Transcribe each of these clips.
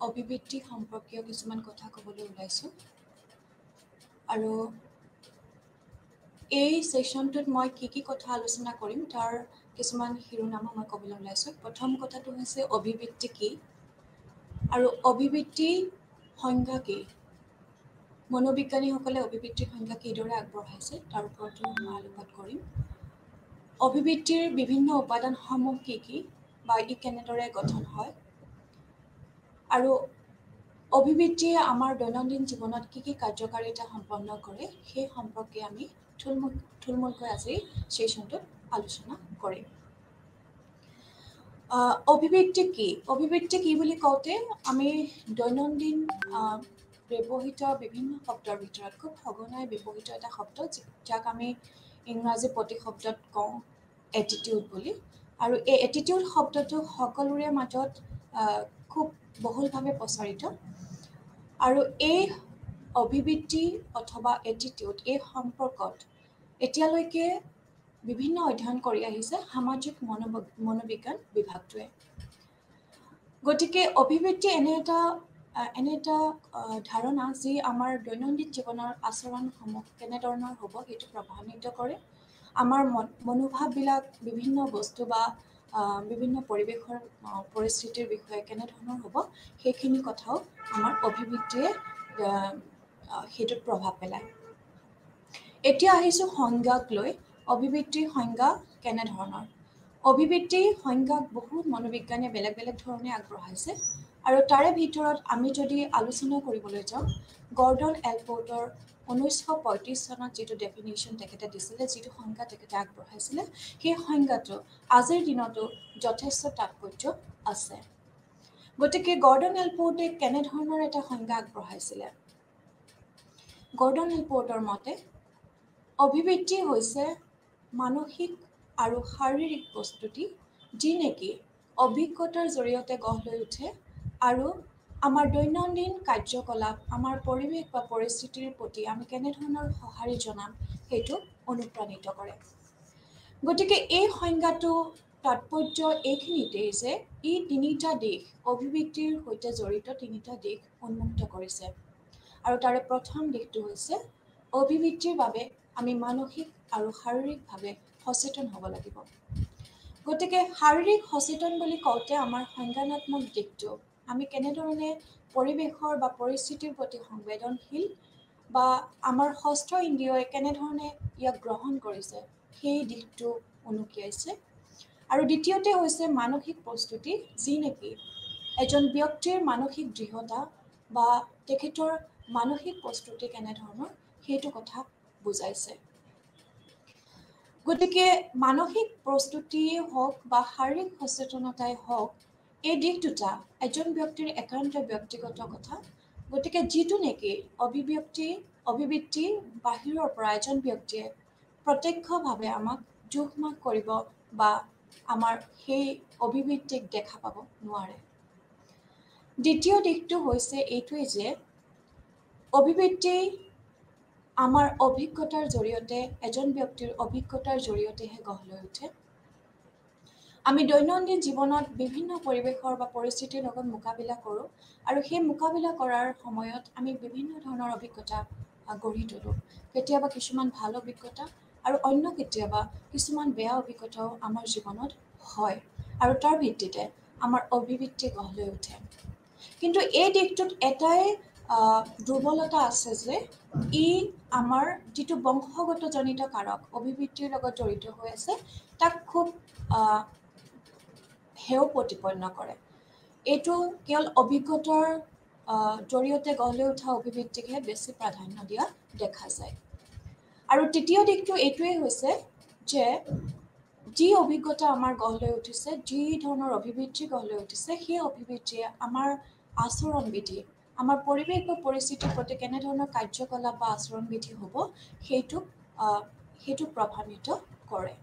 অভিবৃত্তি সম্পৰ্কীয় কিছুমান কথা ক'বলৈ ওলাইছোঁ আৰু এই সেশনটোত মই কি কথা আলোচনা কৰিম তাৰ কিছুমান শিৰোনামা মই ক'বলৈ ওলাইছোঁ। প্ৰথম কথাটো হৈছে অভিবৃত্তি কি আৰু অভিবৃত্তি সংজ্ঞা কি, মনোবিজ্ঞানীসকলে অভিবৃত্তিৰ সংজ্ঞা কিদৰে আগবঢ়াইছে তাৰ ওপৰতো মই আলোকপাত কৰিম। অভিবৃত্তিৰ বিভিন্ন উপাদানসমূহ কি বা ই কেনেদৰে গঠন হয় আৰু অভিবৃত্তিয়ে আমাৰ দৈনন্দিন জীৱনত কি কাৰ্যকাৰিতা সম্পন্ন কৰে সেই সম্পৰ্কে আমি থুলমূলকৈ আজি সেশনটোত আলোচনা কৰিম। অভিবৃত্তি কি বুলি কওঁতে আমি দৈনন্দিন ব্যৱহৃত বিভিন্ন শব্দৰ ভিতৰত খুব সঘনাই ব্যৱহৃত এটা শব্দ যাক আমি ইংৰাজী প্ৰতিশব্দত কওঁ এটিটিউড বুলি, আৰু এই এটিটিউড শব্দটো সকলোৰে মাজত খুব বহুলভাৱে প্ৰচাৰিত। আৰু এই অভিবৃত্তি অথবা এটিটিউড এই সম্পৰ্কত এতিয়ালৈকে বিভিন্ন অধ্যয়ন কৰি আহিছে সামাজিক মনোবিজ্ঞান বিভাগটোৱে। গতিকে অভিবৃত্তি এনে এটা ধাৰণা যি আমাৰ দৈনন্দিন জীৱনৰ আচৰণসমূহ কেনেধৰণৰ হ'ব সেইটো প্ৰভাৱিত কৰে। আমাৰ মনোভাৱবিলাক বিভিন্ন বস্তু বা বিভিন্ন পৰিৱেশৰ পৰিস্থিতিৰ বিষয়ে কেনেধৰণৰ হ'ব সেইখিনি কথাও আমাৰ অভিবৃত্তিয়ে সেইটোত প্ৰভাৱ পেলায়। এতিয়া আহিছোঁ সংজ্ঞাক লৈ। অভিবৃত্তিৰ সংজ্ঞা কেনেধৰণৰ? অভিবৃত্তিৰ সংজ্ঞাক বহুত মনোবিজ্ঞানীয়ে বেলেগ বেলেগ ধৰণে আগবঢ়াইছে আৰু তাৰে ভিতৰত আমি যদি আলোচনা কৰিবলৈ যাওঁ, গৰ্ডন এলপৰ্টৰ 1935 চনত যিটো ডেফিনেশ্যন তেখেতে দিছিলে, যিটো সংজ্ঞা তেখেতে আগবঢ়াইছিলে, সেই সংজ্ঞাটো আজিৰ দিনতো যথেষ্ট তাৎপৰ্য আছে। গতিকে গৰ্ডন এলপৰ্টে কেনেধৰণৰ এটা সংজ্ঞা আগবঢ়াইছিলে? গৰ্ডন এলপৰ্টৰ মতে অভিবৃত্তি হৈছে মানসিক আৰু শাৰীৰিক প্ৰস্তুতি যি নেকি অভিজ্ঞতাৰ জৰিয়তে গঢ় লৈ উঠে আৰু আমাৰ দৈনন্দিন কাৰ্যকলাপ, আমাৰ পৰিৱেশ বা পৰিস্থিতিৰ প্ৰতি আমি কেনেধৰণৰ সঁহাৰি জনাম সেইটো অনুপ্ৰাণিত কৰে। গতিকে এই সংজ্ঞাটো তাৎপৰ্য এইখিনিতেই যে ই তিনিটা দিশ, অভিবৃত্তিৰ সৈতে জড়িত তিনিটা দিশ উন্মুক্ত কৰিছে। আৰু তাৰে প্ৰথম দিশটো হৈছে অভিবৃত্তিৰ বাবে আমি মানসিক আৰু শাৰীৰিকভাৱে সচেতন হ'ব লাগিব। গতিকে শাৰীৰিক সচেতন বুলি কওঁতে আমাৰ সংজ্ঞানাত্মক দিশটো আমি কেনেধৰণে পৰিৱেশৰ বা পৰিস্থিতিৰ প্ৰতি সংবেদনশীল বা আমাৰ ষষ্ঠ ইন্দ্ৰিয়ই কেনেধৰণে ইয়াক গ্ৰহণ কৰিছে সেই দিশটো উনুকিয়াইছে। আৰু দ্বিতীয়তে হৈছে মানসিক প্ৰস্তুতি যি নেকি এজন ব্যক্তিৰ মানসিক দৃঢ়তা বা তেখেতৰ মানসিক প্ৰস্তুতি কেনেধৰণৰ সেইটো কথা বুজাইছে। গতিকে মানসিক প্ৰস্তুতিয়ে হওক বা শাৰীৰিক সচেতনতাই হওক, এই দিশ দুটা এজন ব্যক্তিৰ একান্ত ব্যক্তিগত কথা। গতিকে যিটো নেকি অভিবৃত্তি বাহিৰৰ পৰা এজন ব্যক্তিয়ে প্ৰত্যক্ষভাৱে আমাক জোখমাখ কৰিব বা আমাৰ সেই অভিবৃত্তিক দেখা পাব নোৱাৰে। দ্বিতীয় দিশটো হৈছে এইটোৱেই যে অভিবৃত্তি আমাৰ অভিজ্ঞতাৰ জৰিয়তে, এজন ব্যক্তিৰ অভিজ্ঞতাৰ জৰিয়তেহে গঢ় লৈ উঠে। আমি দৈনন্দিন জীৱনত বিভিন্ন পৰিৱেশৰ বা পৰিস্থিতিৰ লগত মোকাবিলা কৰোঁ আৰু সেই মোকাবিলা কৰাৰ সময়ত আমি বিভিন্ন ধৰণৰ অভিজ্ঞতা গঢ়ি তোলোঁ। কেতিয়াবা কিছুমান ভাল অভিজ্ঞতা আৰু অন্য কেতিয়াবা কিছুমান বেয়া অভিজ্ঞতাও আমাৰ জীৱনত হয় আৰু তাৰ ভিত্তিতে আমাৰ অভিবৃত্তি গঢ় লৈ উঠে। কিন্তু এই দিশটোত এটাই দুৰ্বলতা আছে যে ই আমাৰ যিটো বংশগতজনিত কাৰক অভিবৃত্তিৰ লগত জড়িত হৈ আছে তাক খুব হেয় প্ৰতিপন্ন কৰে। এইটো কেৱল অভিজ্ঞতাৰ জৰিয়তে গঢ় লৈ উঠা অভিবৃত্তিকহে বেছি প্ৰাধান্য দিয়া দেখা যায়। আৰু তৃতীয় দিশটো এইটোৱেই হৈছে যে যি অভিজ্ঞতা আমাৰ গঢ় লৈ উঠিছে, যি ধৰণৰ অভিবৃত্তি গঢ় লৈ উঠিছে, সেই অভিবৃত্তিয়ে আমাৰ আচৰণবিধি, আমাৰ পৰিৱেশ বা পৰিস্থিতিৰ প্ৰতি কেনেধৰণৰ কাৰ্যকলাপ বা আচৰণবিধি হ'ব সেইটো প্ৰভাৱিত কৰে।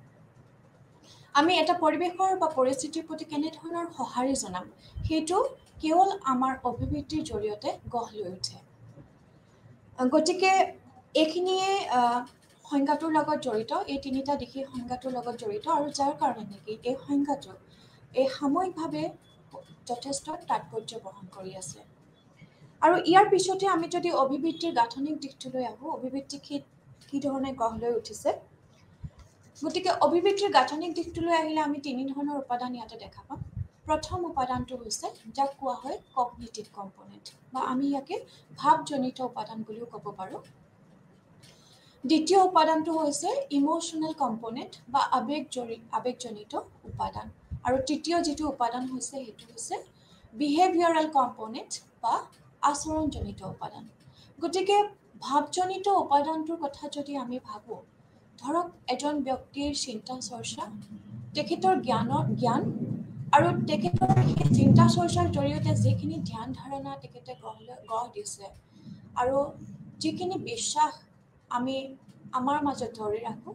আমি এটা পৰিৱেশৰ বা পৰিস্থিতিৰ প্ৰতি কেনেধৰণৰ সঁহাৰি জনাম সেইটো কেৱল আমাৰ অভিবৃত্তিৰ জৰিয়তে গঢ় লৈ উঠে। গতিকে এইখিনিয়ে সংজ্ঞাটোৰ লগত জড়িত, এই তিনিটা দিশে সংজ্ঞাটোৰ লগত জড়িত আৰু যাৰ কাৰণে নেকি এই সংজ্ঞাটো এই সাময়িকভাৱে যথেষ্ট তাৎপৰ্য বহন কৰি আছে। আৰু ইয়াৰ পিছতে আমি যদি অভিবৃত্তিৰ গাঁথনিক দিশটোলৈ আহোঁ, অভিবৃত্তি কি ধৰণে গঢ় লৈ উঠিছে। গতিকে অভিবৃত্তিৰ গাঁথনিক দিশটোলৈ আহিলে আমি তিনি ধৰণৰ উপাদান ইয়াতে দেখা পাম। প্ৰথম উপাদানটো হৈছে যাক কোৱা হয় কগনিটিভ কম্পনেণ্ট, বা আমি ইয়াকে ভাৱজনিত উপাদান বুলিও ক'ব পাৰোঁ। দ্বিতীয় উপাদানটো হৈছে ইম'চনেল কম্পনেণ্ট বা আৱেগজনিত উপাদান। আৰু তৃতীয় যিটো উপাদান হৈছে সেইটো হৈছে বিহেভিয়ৰেল কম্পনেণ্ট বা আচৰণজনিত উপাদান। গতিকে ভাৱজনিত উপাদানটোৰ কথা যদি আমি ভাবোঁ, ধৰক এজন ব্যক্তিৰ চিন্তা চৰ্চা, তেখেতৰ জ্ঞান আৰু তেখেতৰ সেই চিন্তা চৰ্চাৰ জৰিয়তে যিখিনি ধ্যান ধাৰণা তেখেতে গঢ় দিছে আৰু যিখিনি বিশ্বাস আমি আমাৰ মাজত ধৰি ৰাখোঁ,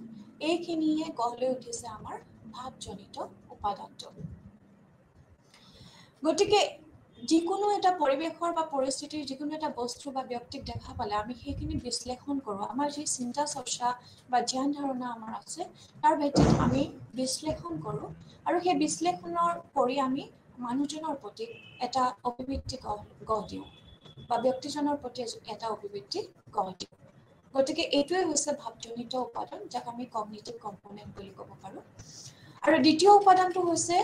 এইখিনিয়ে গঢ় লৈ উঠিছে আমাৰ ভাৱজনিত উপাদানটো। গতিকে যিকোনো এটা পৰিৱেশৰ বা পৰিস্থিতিৰ যিকোনো এটা বস্তু বা ব্যক্তিক দেখা পালে আমি সেইখিনি বিশ্লেষণ কৰোঁ। আমাৰ যি চিন্তা চৰ্চা বা ধ্যান ধাৰণা আমাৰ আছে তাৰ ভিত্তিত আমি বিশ্লেষণ কৰোঁ, আৰু সেই বিশ্লেষণৰ কৰি আমি মানুহজনৰ প্ৰতি এটা অভিবৃত্তি গঢ় দিওঁ বা ব্যক্তিজনৰ প্ৰতি এটা অভিবৃত্তি গঢ় দিওঁ। গতিকে এইটোৱে হৈছে ভাৱজনিত উপাদান, যাক আমি কগনিটিভ কম্পনেণ্ট বুলি ক'ব পাৰোঁ। আৰু দ্বিতীয় উপাদানটো হৈছে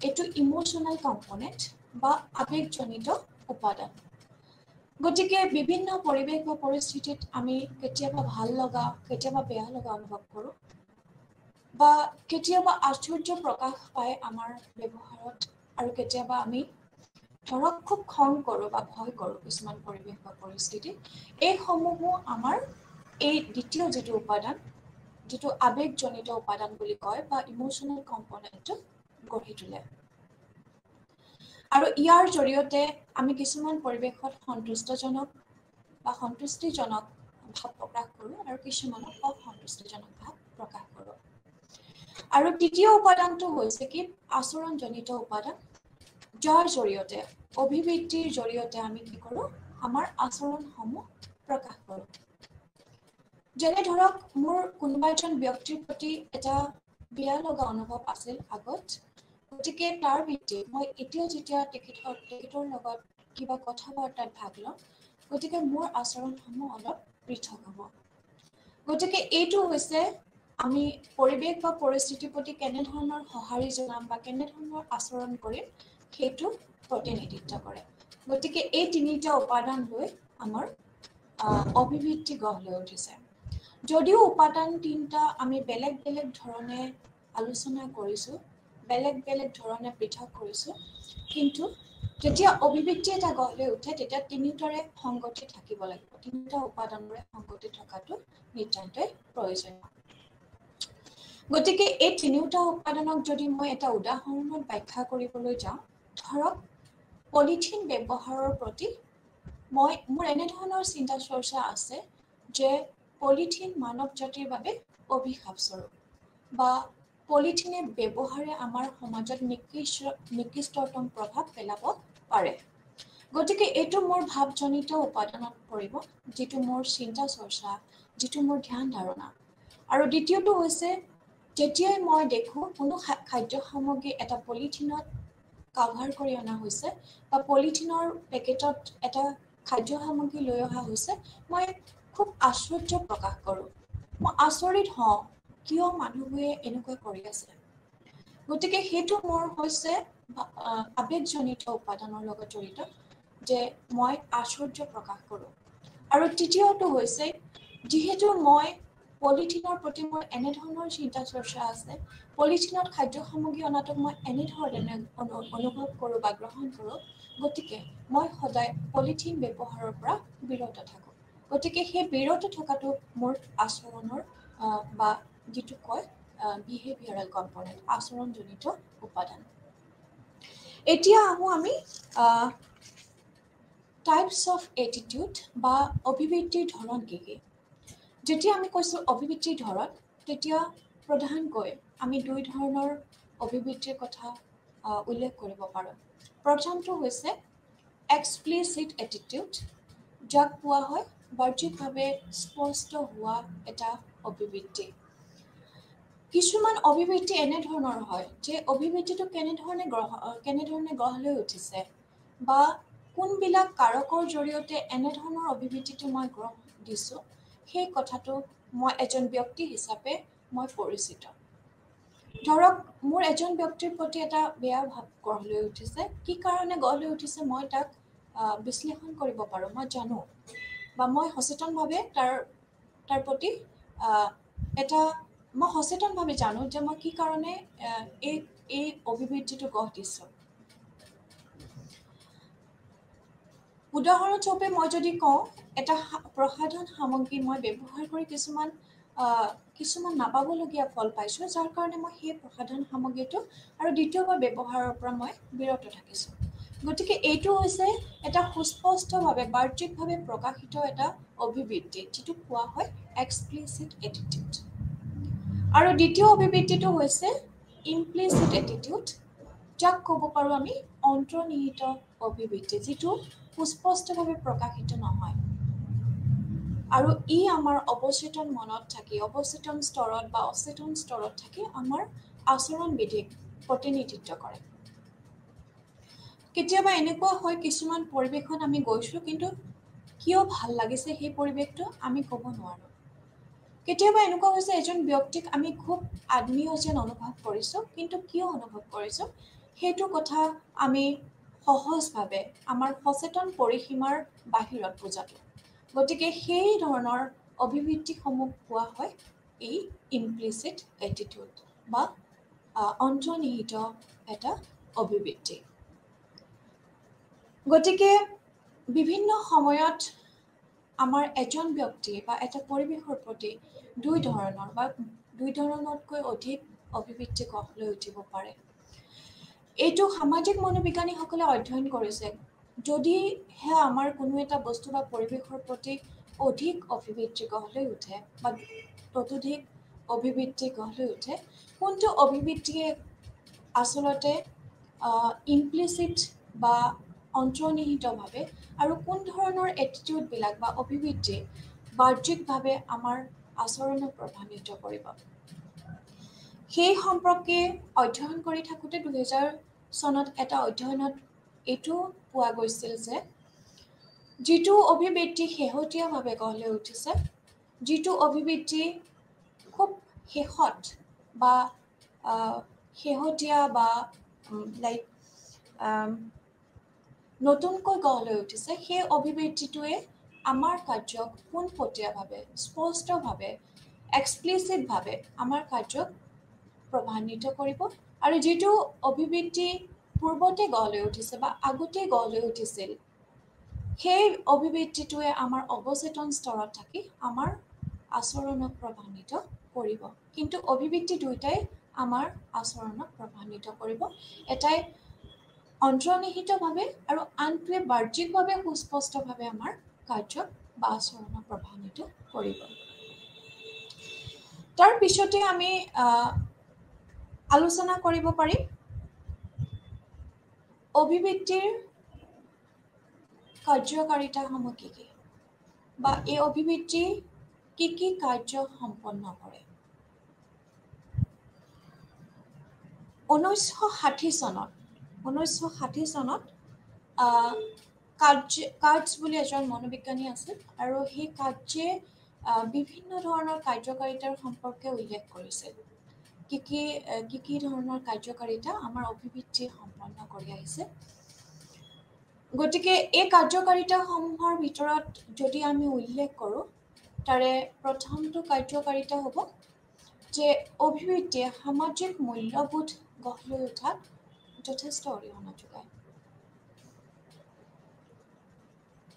এইটো ইম'চনেল কম্পনেণ্ট বা আৱেগজনিত উপাদান। গতিকে বিভিন্ন পৰিৱেশ বা পৰিস্থিতিত আমি কেতিয়াবা ভাল লগা, কেতিয়াবা বেয়া লগা অনুভৱ কৰোঁ, বা কেতিয়াবা আশ্চৰ্য প্ৰকাশ পায় আমাৰ ব্যৱহাৰত, আৰু কেতিয়াবা আমি ধৰক খুব খং কৰোঁ বা ভয় কৰোঁ কিছুমান পৰিৱেশ বা পৰিস্থিতি। এইসমূহো আমাৰ এই দ্বিতীয় যিটো উপাদান, যিটো আৱেগজনিত উপাদান বুলি কয় বা ইম'চনেল কম্পনেণ্টটো গঢ়ি তোলে। আৰু ইয়াৰ জৰিয়তে আমি কিছুমান পৰিৱেশত সন্তুষ্টজনক বা সন্তুষ্টিজনক ভাৱ প্ৰকাশ কৰোঁ, আৰু কিছুমানত অসন্তুষ্টিজনক ভাৱ প্ৰকাশ কৰোঁ। আৰু তৃতীয় উপাদানটো হৈছে কি আচৰণজনিত উপাদান, যাৰ জৰিয়তে অভিবৃত্তিৰ জৰিয়তে আমি কি কৰোঁ, আমাৰ আচৰণসমূহ প্ৰকাশ কৰোঁ। যেনে ধৰক মোৰ কোনোবা এজন ব্যক্তিৰ প্ৰতি এটা বেয়া লগা অনুভৱ আছিল আগত, গতিকে তাৰ ভিত্তিত মই এতিয়া যেতিয়া তেখেতৰ লগত কিবা কথা বাৰ্তাত ভাগ লওঁ, গতিকে মোৰ আচৰণসমূহ অলপ পৃথক হ'ব। গতিকে এইটো হৈছে আমি পৰিৱেশ বা পৰিস্থিতিৰ প্ৰতি কেনেধৰণৰ সঁহাৰি জনাম বা কেনেধৰণৰ আচৰণ কৰিম সেইটো প্ৰতিনিধিত্ব কৰে। গতিকে এই তিনিটা উপাদান লৈ আমাৰ অভিবৃত্তি গঢ় লৈ উঠিছে। যদিও উপাদান তিনিটা আমি বেলেগ বেলেগ ধৰণে আলোচনা কৰিছোঁ, বেলেগ বেলেগ ধৰণে পৃথক কৰিছোঁ, কিন্তু যেতিয়া অভিবৃত্তি এটা গঢ় লৈ উঠে তেতিয়া তিনিটাৰে সংগতি থাকিব লাগিব। তিনিটা উপাদানৰে সংগতি থকাটো নিতান্তই প্ৰয়োজনীয়। গতিকে এই তিনিওটা উপাদানক যদি মই এটা উদাহৰণত ব্যাখ্যা কৰিবলৈ যাওঁ, ধৰক পলিথিন ব্যৱহাৰৰ প্ৰতি মোৰ এনেধৰণৰ চিন্তা চৰ্চা আছে যে পলিথিন মানৱ জাতিৰ বাবে অভিশাপস্বৰূপ, বা পলিথিনে ব্যৱহাৰে আমাৰ সমাজত নিকৃষ্টতম প্ৰভাৱ পেলাব পাৰে। গতিকে এইটো মোৰ ভাৱজনিত উপাদানত পৰিব, যিটো মোৰ চিন্তা চৰ্চা, যিটো মোৰ ধ্যান ধাৰণা। আৰু দ্বিতীয়টো হৈছে যেতিয়াই মই দেখোঁ কোনো খাদ্য সামগ্ৰী এটা পলিথিনত কাভাৰ কৰি অনা হৈছে বা পলিথিনৰ পেকেটত এটা খাদ্য সামগ্ৰী লৈ অহা হৈছে, মই খুব আশ্চৰ্য প্ৰকাশ কৰোঁ। মই আচৰিত হওঁ কিয় মানুহবোৰে এনেকুৱা কৰি আছে। গতিকে সেইটো মোৰ হৈছে আৱেগজনিত উপাদানৰ লগত জড়িত, যে মই আশ্চৰ্য প্ৰকাশ কৰোঁ। আৰু তৃতীয়টো হৈছে যিহেতু মই পলিথিনৰ প্ৰতি মোৰ এনেধৰণৰ চিন্তা চৰ্চা আছে, পলিথিনত খাদ্য সামগ্ৰী অনাটোক মই এনেধৰণে অনুভৱ কৰোঁ বা গ্ৰহণ কৰোঁ, গতিকে মই সদায় পলিথিন ব্যৱহাৰৰ পৰা বিৰত থাকোঁ। গতিকে সেই বিৰত থকাটো মোৰ আচৰণৰ বা যিটো কয় বিহেভিয়ৰেল কম্পনেণ্ট, আচৰণজনিত উপাদান। এতিয়া আহোঁ আমি টাইপছ অফ এটিটিউড বা অভিবৃত্তিৰ ধৰণ কি কি। যেতিয়া আমি কৈছোঁ অভিবৃত্তিৰ ধৰণ, তেতিয়া প্ৰধানকৈ আমি দুই ধৰণৰ অভিবৃত্তিৰ কথা উল্লেখ কৰিব পাৰোঁ। প্ৰথমটো হৈছে এক্সপ্লিচিট এটিটিউড, যাক কোৱা হয় বাহ্যিকভাৱে স্পষ্ট হোৱা এটা অভিবৃত্তি। কিছুমান অভিব্যক্তি এনেধৰণৰ হয় যে অভিব্যক্তিটো কেনেধৰণে গঢ় লৈ উঠিছে বা কোনবিলাক কাৰকৰ জৰিয়তে এনেধৰণৰ অভিব্যক্তিটো মই গঢ় দিছোঁ সেই কথাটো মই এজন ব্যক্তি হিচাপে মই পৰিচিত। ধৰক মোৰ এজন ব্যক্তিৰ প্ৰতি এটা বেয়া ভাৱ গঢ় লৈ উঠিছে, কি কাৰণে গঢ় লৈ উঠিছে মই তাক বিশ্লেষণ কৰিব পাৰোঁ, মই জানো বা মই সচেতনভাৱে তাৰ প্ৰতি মই সচেতনভাৱে জানো যে মই কি কাৰণে এই অভিব্যক্তিটো গঢ় দিছোঁ। উদাহৰণস্বৰূপে মই যদি কওঁ এটা প্ৰসাধন সামগ্ৰী মই ব্যৱহাৰ কৰি কিছুমান নাপাবলগীয়া ফল পাইছোঁ, যাৰ কাৰণে মই সেই প্ৰসাধন সামগ্ৰীটো আৰু দ্বিতীয়বাৰ ব্যৱহাৰৰ পৰা মই বিৰত থাকিছোঁ। গতিকে এইটো হৈছে এটা সুস্পষ্টভাৱে বাহ্যিকভাৱে প্ৰকাশিত এটা অভিব্যক্তি, যিটো কোৱা হয় এক্সপ্লিচিট এটিটিউড। আৰু দ্বিতীয় অভিব্যক্তিটো হৈছে ইমপ্লিচিট এটিটিউড, যাক ক'ব পাৰোঁ আমি অন্তৰ্নিহিত অভিব্যক্তি, যিটো সুস্পষ্টভাৱে প্ৰকাশিত নহয় আৰু ই আমাৰ অৱচেতন মনত থাকি, অৱচেতন স্তৰত বা অচেতন স্তৰত থাকি আমাৰ আচৰণ বিধিক প্ৰতিনিধিত্ব কৰে। কেতিয়াবা এনেকুৱা হয় কিছুমান পৰিৱেশত আমি গৈছোঁ, কিন্তু কিয় ভাল লাগিছে সেই পৰিৱেশটো আমি ক'ব নোৱাৰোঁ। কেতিয়াবা এনেকুৱা হৈছে এজন ব্যক্তিক আমি খুব আত্মীয় যেন অনুভৱ কৰিছোঁ, কিন্তু কিয় অনুভৱ কৰিছোঁ সেইটো কথা আমি সহজভাৱে আমাৰ সচেতন পৰিসীমাৰ বাহিৰত বুজাটো। গতিকে সেই ধৰণৰ অভিব্যক্তিসমূহ কোৱা হয় এই ইমপ্লিচিট এটিটিউড বা অন্তৰ্নিহিত এটা অভিব্যক্তি। গতিকে বিভিন্ন সময়ত আমাৰ এজন ব্যক্তি বা এটা পৰিৱেশৰ প্ৰতি দুই ধৰণতকৈ অধিক অভিব্যক্তি গঢ় লৈ উঠিব পাৰে। এইটো সামাজিক মনোবিজ্ঞানীসকলে অধ্যয়ন কৰিছে। যদিহে আমাৰ কোনো এটা বস্তু বা পৰিৱেশৰ প্ৰতি অধিক অভিব্যক্তি গঢ় লৈ উঠে বা ততোধিক অভিব্যক্তি গঢ় লৈ উঠে, কোনটো অভিব্যক্তিয়ে আচলতে ইমপ্লিচিট বা অন্তৰ্নিহিতভাৱে আৰু কোন ধৰণৰ এটিটিউডবিলাক বা অভিব্যক্তি বাহ্যিকভাৱে আমাৰ আচৰণক প্ৰভাৱিত কৰিব, সেই সম্পৰ্কে অধ্যয়ন কৰি থাকোঁতে 2000 চনত এটা অধ্যয়নত এইটো পোৱা গৈছিল যে যিটো অভিব্যক্তি শেহতীয়াভাৱে গঢ় লৈ উঠিছে, যিটো অভিব্যক্তি খুব শেষত বা শেহতীয়া বা নতুনকৈ গঢ় লৈ উঠিছে, সেই অভিব্যক্তিটোৱে আমাৰ কাৰ্যক পোনপটীয়াভাৱে স্পষ্টভাৱে এক্সপ্লিচিটভাৱে আমাৰ কাৰ্যক প্ৰভাৱান্বিত কৰিব। আৰু যিটো অভিব্যক্তি পূৰ্বতে গঢ় লৈ উঠিছে বা আগতেই গঢ় লৈ উঠিছিল, সেই অভিব্যক্তিটোৱে আমাৰ অৱচেতন স্তৰত থাকি আমাৰ আচৰণক প্ৰভাৱান্বিত কৰিব। কিন্তু অভিব্যক্তি দুয়োটাই আমাৰ আচৰণক প্ৰভাৱান্বিত কৰিব, এটাই অন্তৰ্নিহিতভাৱে আৰু আনটোৱে বাহ্যিকভাৱে সুস্পষ্টভাৱে আমাৰ কাৰ্যক বা আচৰণক প্ৰভাৱান্বিত কৰিব। তাৰ পিছতে আমি আলোচনা কৰিব পাৰিম অভিব্যক্তিৰ কাৰ্যকাৰিতাসমূহ কি কি বা এই অভিব্যক্তি কি কি কাৰ্য সম্পন্ন কৰে। 1960 চনত কাৰ্টছ বুলি এজন মনোবিজ্ঞানী আছিল আৰু সেই কাৰ্টছে বিভিন্ন ধৰণৰ কাৰ্যকাৰিতাৰ সম্পৰ্কে উল্লেখ কৰিছিল। কি কি ধৰণৰ কাৰ্যকাৰিতা আমাৰ অভিব্যক্তি সম্পন্ন কৰি আহিছে। গতিকে এই কাৰ্যকাৰিতাসমূহৰ ভিতৰত যদি আমি উল্লেখ কৰোঁ, তাৰে প্ৰথমটো কাৰ্যকাৰিতা হ'ব যে অভিব্যক্তিয়ে সামাজিক মূল্যবোধ গঢ় লৈ উঠাত যথেষ্ট অৰিহণা যোগায়।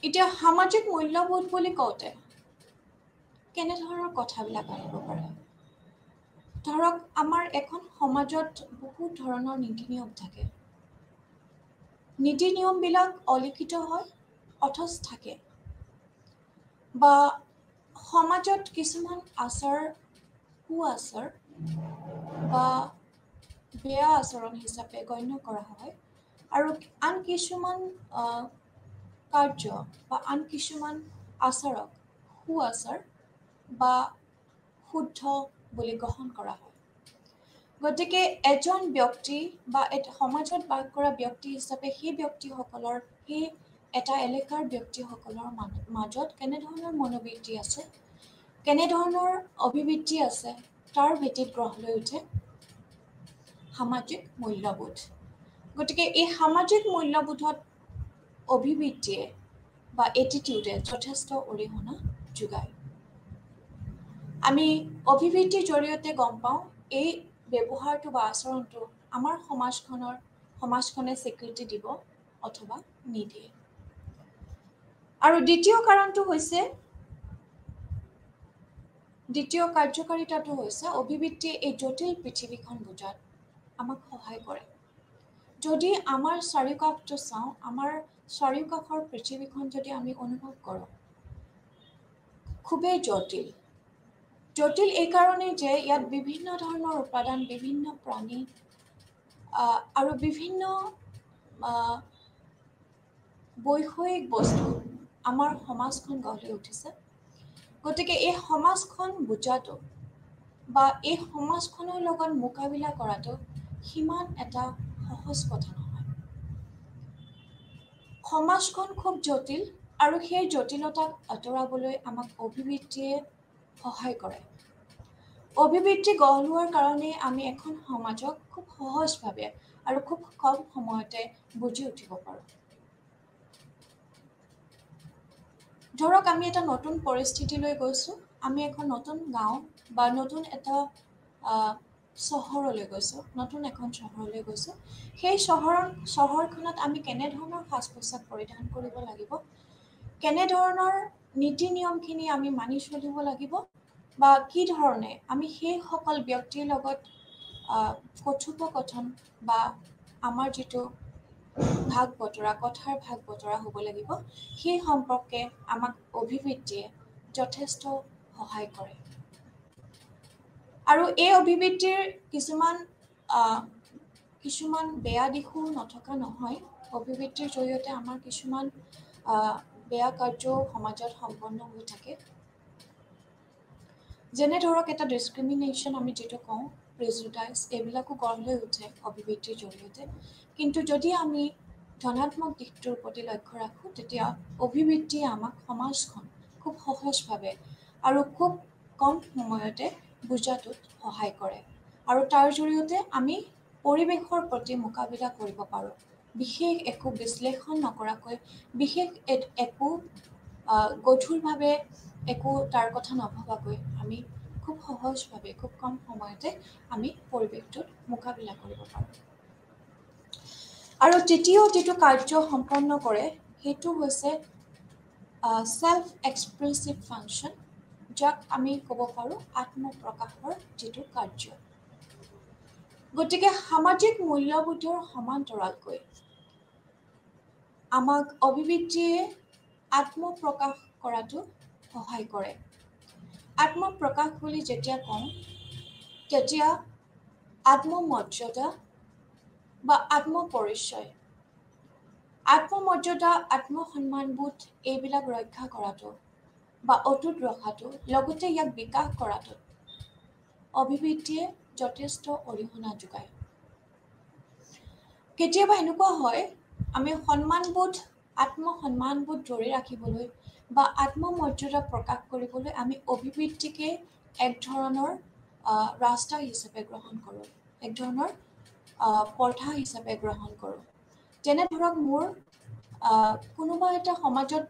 এতিয়া সামাজিক মূল্যবোধ বুলি কওঁতে কেনেধৰণৰ কথাবিলাক আহিব পাৰে। ধৰক আমাৰ এখন সমাজত বহুত ধৰণৰ নীতি নিয়ম থাকে। নীতি নিয়মবিলাক অলিখিত হয় অথচ থাকে, বা সমাজত কিছুমান সু-আচাৰ বা বেয়া আচৰণ হিচাপে গণ্য কৰা হয়, আৰু আন কিছুমান কাৰ্য বা আন কিছুমান আচাৰক সু-আচাৰ বা শুদ্ধ বুলি গ্ৰহণ কৰা হয়। গতিকে এজন ব্যক্তি বা সমাজত বাস কৰা ব্যক্তি হিচাপে সেই ব্যক্তিসকলৰ সেই এটা এলেকাৰ ব্যক্তিসকলৰ মাজত কেনেধৰণৰ মনোবৃত্তি আছে, কেনেধৰণৰ অভিবৃত্তি আছে, তাৰ ভিত্তিত গঢ় লৈ উঠে সামাজিক মূল্যবোধ। গতিকে এই সামাজিক মূল্যবোধত অভিবৃত্তিয়ে বা এটিটিউডে যথেষ্ট অৰিহণা যোগায়। আমি অভিবৃত্তিৰ জৰিয়তে গম পাওঁ এই ব্যৱহাৰটো বা আচৰণটো আমাৰ সমাজখনে স্বীকৃতি দিব অথবা নিদিয়ে। আৰু দ্বিতীয় কাৰ্যকাৰিতাটো হৈছে অভিবৃত্তিয়ে এই জটিল পৃথিৱীখন বুজাত আমাক সহায় কৰে। যদি আমাৰ চাৰিওকাষটো চাওঁ, আমাৰ চাৰিওকাষৰ পৃথিৱীখন যদি আমি অনুভৱ কৰোঁ, খুবেই জটিল এই কাৰণেই যে ইয়াত বিভিন্ন ধৰণৰ উপাদান, বিভিন্ন প্ৰাণী আৰু বিভিন্ন বৈষয়িক বস্তু আমাৰ সমাজখন গঢ় লৈ উঠিছে। গতিকে এই সমাজখন বুজাটো বা এই সমাজখনৰ লগত মোকাবিলা কৰাটো সিমান এটা সহজ কথা নহয়। সমাজখন খুব জটিল আৰু সেই জটিলতাক আঁতৰাবলৈ আমাক অভিবৃত্তিয়ে সহায় কৰে। অভিবৃত্তি গঢ় লোৱাৰ কাৰণে আমি এখন সমাজক খুব সহজভাৱে আৰু খুব কম সময়তে বুজি উঠিব পাৰোঁ। ধৰক আমি এটা নতুন পৰিস্থিতিলৈ গৈছোঁ, আমি এখন নতুন গাঁও বা নতুন এটা চহৰলৈ গৈছোঁ, সেই চহৰখনত আমি কেনেধৰণৰ সাজ পোছাক পৰিধান কৰিব লাগিব, কেনেধৰণৰ নীতি নিয়মখিনি আমি মানি চলিব লাগিব, বা কি ধৰণে আমি সেইসকল ব্যক্তিৰ লগত কথোপকথন বা আমাৰ যিটো কথাৰ ভাগ বতৰা হ'ব লাগিব, সেই সম্পৰ্কে আমাক অভিবৃত্তিয়ে যথেষ্ট সহায় কৰে। আৰু এই অভিবৃত্তিৰ কিছুমান বেয়া দিশো নথকা নহয়। অভিবৃত্তিৰ জৰিয়তে আমাৰ কিছুমান বেয়া কাৰ্যও সমাজত সম্পন্ন হৈ থাকে। যেনে ধৰক এটা ডিছক্ৰিমিনেশ্যন আমি যিটো কওঁ, প্ৰেজুডাইজ, এইবিলাকো গঢ় লৈ উঠে অভিবৃত্তিৰ জৰিয়তে। কিন্তু যদি আমি ধনাত্মক দিশটোৰ প্ৰতি লক্ষ্য ৰাখোঁ, তেতিয়া অভিবৃত্তিয়ে আমাক সমাজখন খুব সহজভাৱে আৰু খুব কম সময়তে বুজাটোত সহায় কৰে। আৰু তাৰ জৰিয়তে আমি পৰিৱেশৰ প্ৰতি মোকাবিলা কৰিব পাৰোঁ। বিশেষ একো বিশ্লেষণ নকৰাকৈ, বিশেষ একো গধুৰভাৱে একো তাৰ কথা নভবাকৈ আমি খুব সহজভাৱে, খুব কম সময়তে আমি পৰিৱেশটোত মোকাবিলা কৰিব পাৰোঁ। আৰু তৃতীয় যিটো কাৰ্য সম্পন্ন কৰে, সেইটো হৈছে চেল্ফ এক্সপ্ৰেছিভ ফাংচন, যাক আমি ক'ব পাৰোঁ আত্মপ্ৰকাশৰ যিটো কাৰ্য। গতিকে সামাজিক মূল্যবোধৰ সমান্তৰালকৈ আমাক অভিবৃত্তিয়ে আত্মপ্ৰকাশ কৰাটো সহায় কৰে। আত্মপ্ৰকাশ বুলি যেতিয়া কওঁ, তেতিয়া আত্মমৰ্যাদা বা আত্মপৰিচয়, আত্মমৰ্যাদা, আত্মসন্মানবোধ এইবিলাক ৰক্ষা কৰাটো বা অটুট ৰখাটো, লগতে ইয়াক বিকাশ কৰাটো অভিবৃত্তিয়ে যথেষ্ট অৰিহণা যোগায়। কেতিয়াবা এনেকুৱা হয়, আমি আত্মসন্মানবোধ ধৰি ৰাখিবলৈ বা আত্মমৰ্যাদা প্ৰকাশ কৰিবলৈ আমি অভিবৃত্তিকে এক ধৰণৰ ৰাস্তা হিচাপে গ্ৰহণ কৰোঁ, এক ধৰণৰ পন্থা হিচাপে গ্ৰহণ কৰোঁ। যেনে ধৰক মোৰ কোনোবা এটা সমাজত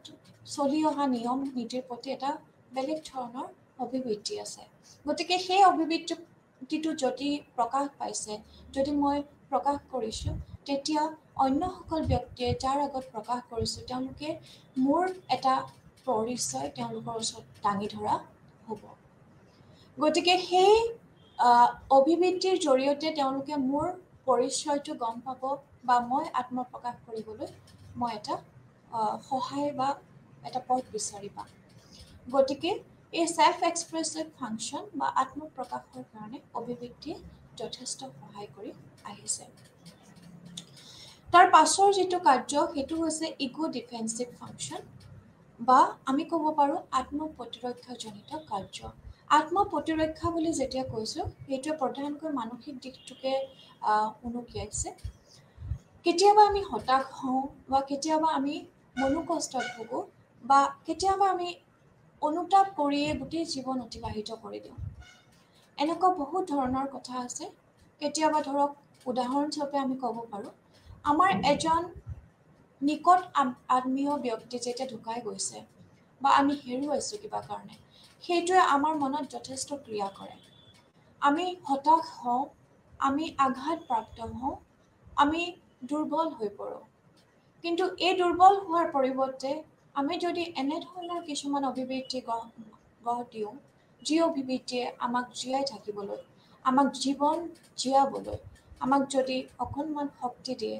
চলি অহা নিয়ম নীতিৰ প্ৰতি এটা বেলেগ ধৰণৰ অভিবৃত্তি আছে। গতিকে সেই অভিবৃত্তিটো যদি প্ৰকাশ পাইছে, যদি মই প্ৰকাশ কৰিছোঁ, তেতিয়া অন্যসকল ব্যক্তিয়ে যাৰ আগত প্ৰকাশ কৰিছোঁ, তেওঁলোকে মোৰ এটা পৰিচয় তেওঁলোকৰ ওচৰত দাঙি ধৰা হ'ব। গতিকে সেই অভিবৃত্তিৰ জৰিয়তে তেওঁলোকে মোৰ পৰিচয়টো গম পাব বা মই আত্মপ্ৰকাশ কৰিবলৈ মই এটা সহায় বা এটা পথ বিচাৰি পাম। গতিকে এই চেল্ফ এক্সপ্ৰেছিভ ফাংচন বা আত্মপ্ৰকাশৰ কাৰণে অভিবৃত্তিয়ে যথেষ্ট সহায় কৰি আহিছে। তাৰ পাছৰ যিটো কাৰ্য, সেইটো হৈছে ইগ' ডিফেন্সিভ ফাংচন, বা আমি ক'ব পাৰোঁ আত্মপ্ৰতিৰক্ষাজনিত কাৰ্য। আত্মপ্ৰতিৰক্ষা বুলি যেতিয়া কৈছোঁ সেইটোৱে প্ৰধানকৈ মানসিক দিশটোকে উনুকিয়াইছে। কেতিয়াবা আমি হতাশ হওঁ বা কেতিয়াবা আমি মনোকষ্টত ভোগোঁ বা কেতিয়াবা আমি অনুতাপ কৰিয়ে গোটেই জীৱন অতিবাহিত কৰি দিওঁ। এনেকুৱা বহুত ধৰণৰ কথা আছে। কেতিয়াবা ধৰক উদাহৰণস্বৰূপে আমি ক'ব পাৰোঁ, আমাৰ এজন নিকট আত্মীয় ব্যক্তি যেতিয়া ঢুকাই গৈছে বা আমি হেৰুৱাইছোঁ কিবা কাৰণে, সেইটোৱে আমাৰ মনত যথেষ্ট ক্ৰিয়া কৰে। আমি হতাশ হওঁ, আমি আঘাতপ্ৰাপ্ত হওঁ, আমি দুৰ্বল হৈ পৰোঁ। কিন্তু এই দুৰ্বল হোৱাৰ পৰিৱৰ্তে আমি যদি এনেধৰণৰ কিছুমান অভিব্যক্তি গঢ় দিওঁ, যি অভিব্যক্তিয়ে আমাক জীয়াই থাকিবলৈ, আমাক জীৱন জীয়াবলৈ, আমাক যদি অকণমান শক্তি দিয়ে,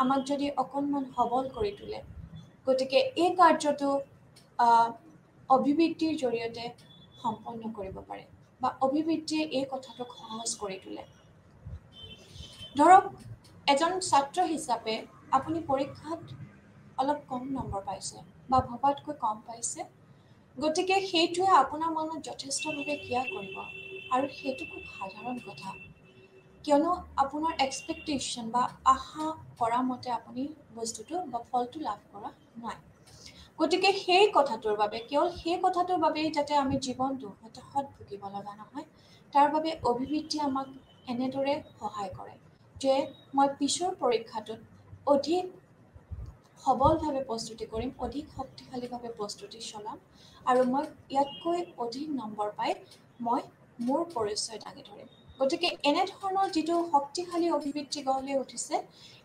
আমাক যদি অকণমান সবল কৰি তোলে, গতিকে এই কাৰ্যটো অভিব্যক্তিৰ জৰিয়তে সম্পন্ন কৰিব পাৰে বা অভিব্যক্তিয়ে এই কথাটোক সহজ কৰি তোলে। ধৰক এজন ছাত্ৰ হিচাপে আপুনি পৰীক্ষাত অলপ কম নম্বৰ পাইছে বা ভবাতকৈ কম পাইছে, গতিকে সেইটোৱে আপোনাৰ মনত যথেষ্টভাৱে ক্ৰিয়া কৰিব আৰু সেইটো খুব সাধাৰণ কথা, কিয়নো আপোনাৰ এক্সপেক্টেশ্যন বা আশা কৰা মতে আপুনি বস্তুটো বা ফলটো লাভ কৰা নাই। গতিকে সেই কথাটোৰ বাবে, কেৱল সেই কথাটোৰ বাবেই যাতে আমি জীৱনটো হতাশত ভুগিব লগা নহয়, তাৰ বাবে অভিব্যক্তিয়ে আমাক এনেদৰে সহায় কৰে যে মই পিছৰ পৰীক্ষাটোত অধিক সবলভাৱে প্ৰস্তুতি কৰিম, অধিক শক্তিশালীভাৱে প্ৰস্তুতি চলাম আৰু মই ইয়াতকৈ অধিক নম্বৰ পাই মই মোৰ পৰিচয় দাঙি ধৰিম। গতিকে এনেধৰণৰ যিটো শক্তিশালী অভিব্যক্তি গঢ় লৈ উঠিছে,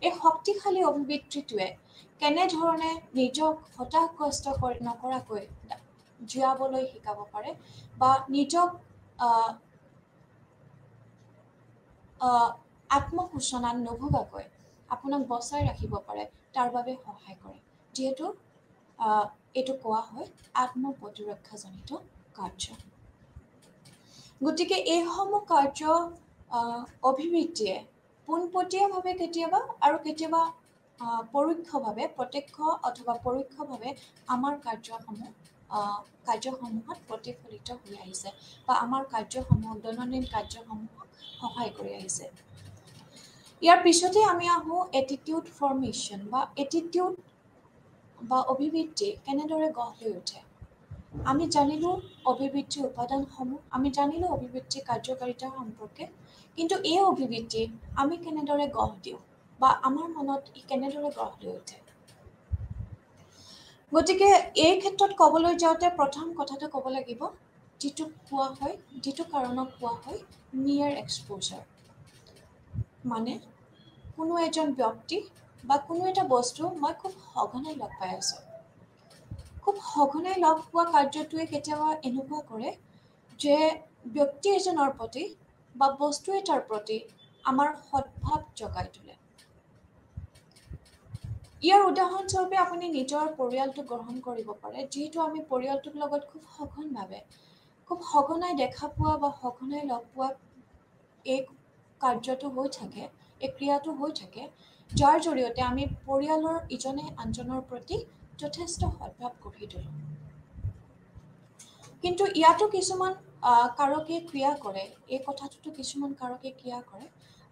এই শক্তিশালী অভিব্যক্তিটোৱে কেনেধৰণে নিজক হতাশগ্ৰস্ত নকৰাকৈ জীয়াবলৈ শিকাব পাৰে বা নিজক আত্মসূচনাত নভোগাকৈ আপোনাক বচাই ৰাখিব পাৰে, তাৰ বাবে সহায় কৰে। যিহেতু এইটো কোৱা হয় আত্মপ্ৰতিৰক্ষাজনিত কাৰ্য। গতিকে এইসমূহ কাৰ্য অভিব্যক্তিয়ে পোনপটীয়াভাৱে কেতিয়াবা আৰু কেতিয়াবা পৰোক্ষভাৱে, প্ৰত্যক্ষ অথবা পৰোক্ষভাৱে আমাৰ কাৰ্যসমূহত প্ৰতিফলিত হৈ আহিছে বা আমাৰ কাৰ্যসমূহক, দৈনন্দিন কাৰ্যসমূহক সহায় কৰি আহিছে। ইয়াৰ পিছতে আমি আহোঁ এটিটিউড ফৰ্মেশ্যন বা এটিটিউড বা অভিব্যক্তি কেনেদৰে গঢ় লৈ উঠে। আমি জানিলোঁ অভিব্যক্তিৰ উপাদানসমূহ, আমি জানিলোঁ অভিব্যক্তিৰ কাৰ্যকাৰিতা সম্পৰ্কে, কিন্তু এই অভিব্যক্তি আমি কেনেদৰে গঢ় দিওঁ বা আমাৰ মনত ই কেনেদৰে গঢ় লৈ উঠে। গতিকে এই ক্ষেত্ৰত ক'বলৈ যাওঁতে প্ৰথম কথাটো ক'ব লাগিব, যিটো কাৰণক কোৱা হয় নিয়াৰ এক্সপ'জাৰ। মানে কোনো এজন ব্যক্তি বা কোনো এটা বস্তু মই খুব সঘনাই লগ পাই আছোঁ। খুব সঘনাই লগ পোৱা কাৰ্যটোৱে কেতিয়াবা এনেকুৱা কৰে যে ব্যক্তি এজনৰ প্ৰতি বা বস্তু এটাৰ প্ৰতি আমাৰ সদ্ভাৱ জগাই তোলে। ইয়াৰ উদাহৰণস্বৰূপে আপুনি নিজৰ পৰিয়ালটো গ্ৰহণ কৰিব পাৰে, যিহেতু আমি পৰিয়ালটোৰ লগত খুব সঘনাই দেখা পোৱা বা সঘনাই লগ পোৱা এই কাৰ্যটো হৈ থাকে, এই ক্ৰিয়াটো হৈ থাকে, যাৰ জৰিয়তে আমি পৰিয়ালৰ ইজনে আনজনৰ প্ৰতি যথেষ্ট সদ্ভাৱ গঢ়ি তোলোঁ। কিন্তু ইয়াতো কিছুমান কাৰকে ক্ৰিয়া কৰে, এই কথাটোতো কিছুমান কাৰকে ক্ৰিয়া কৰে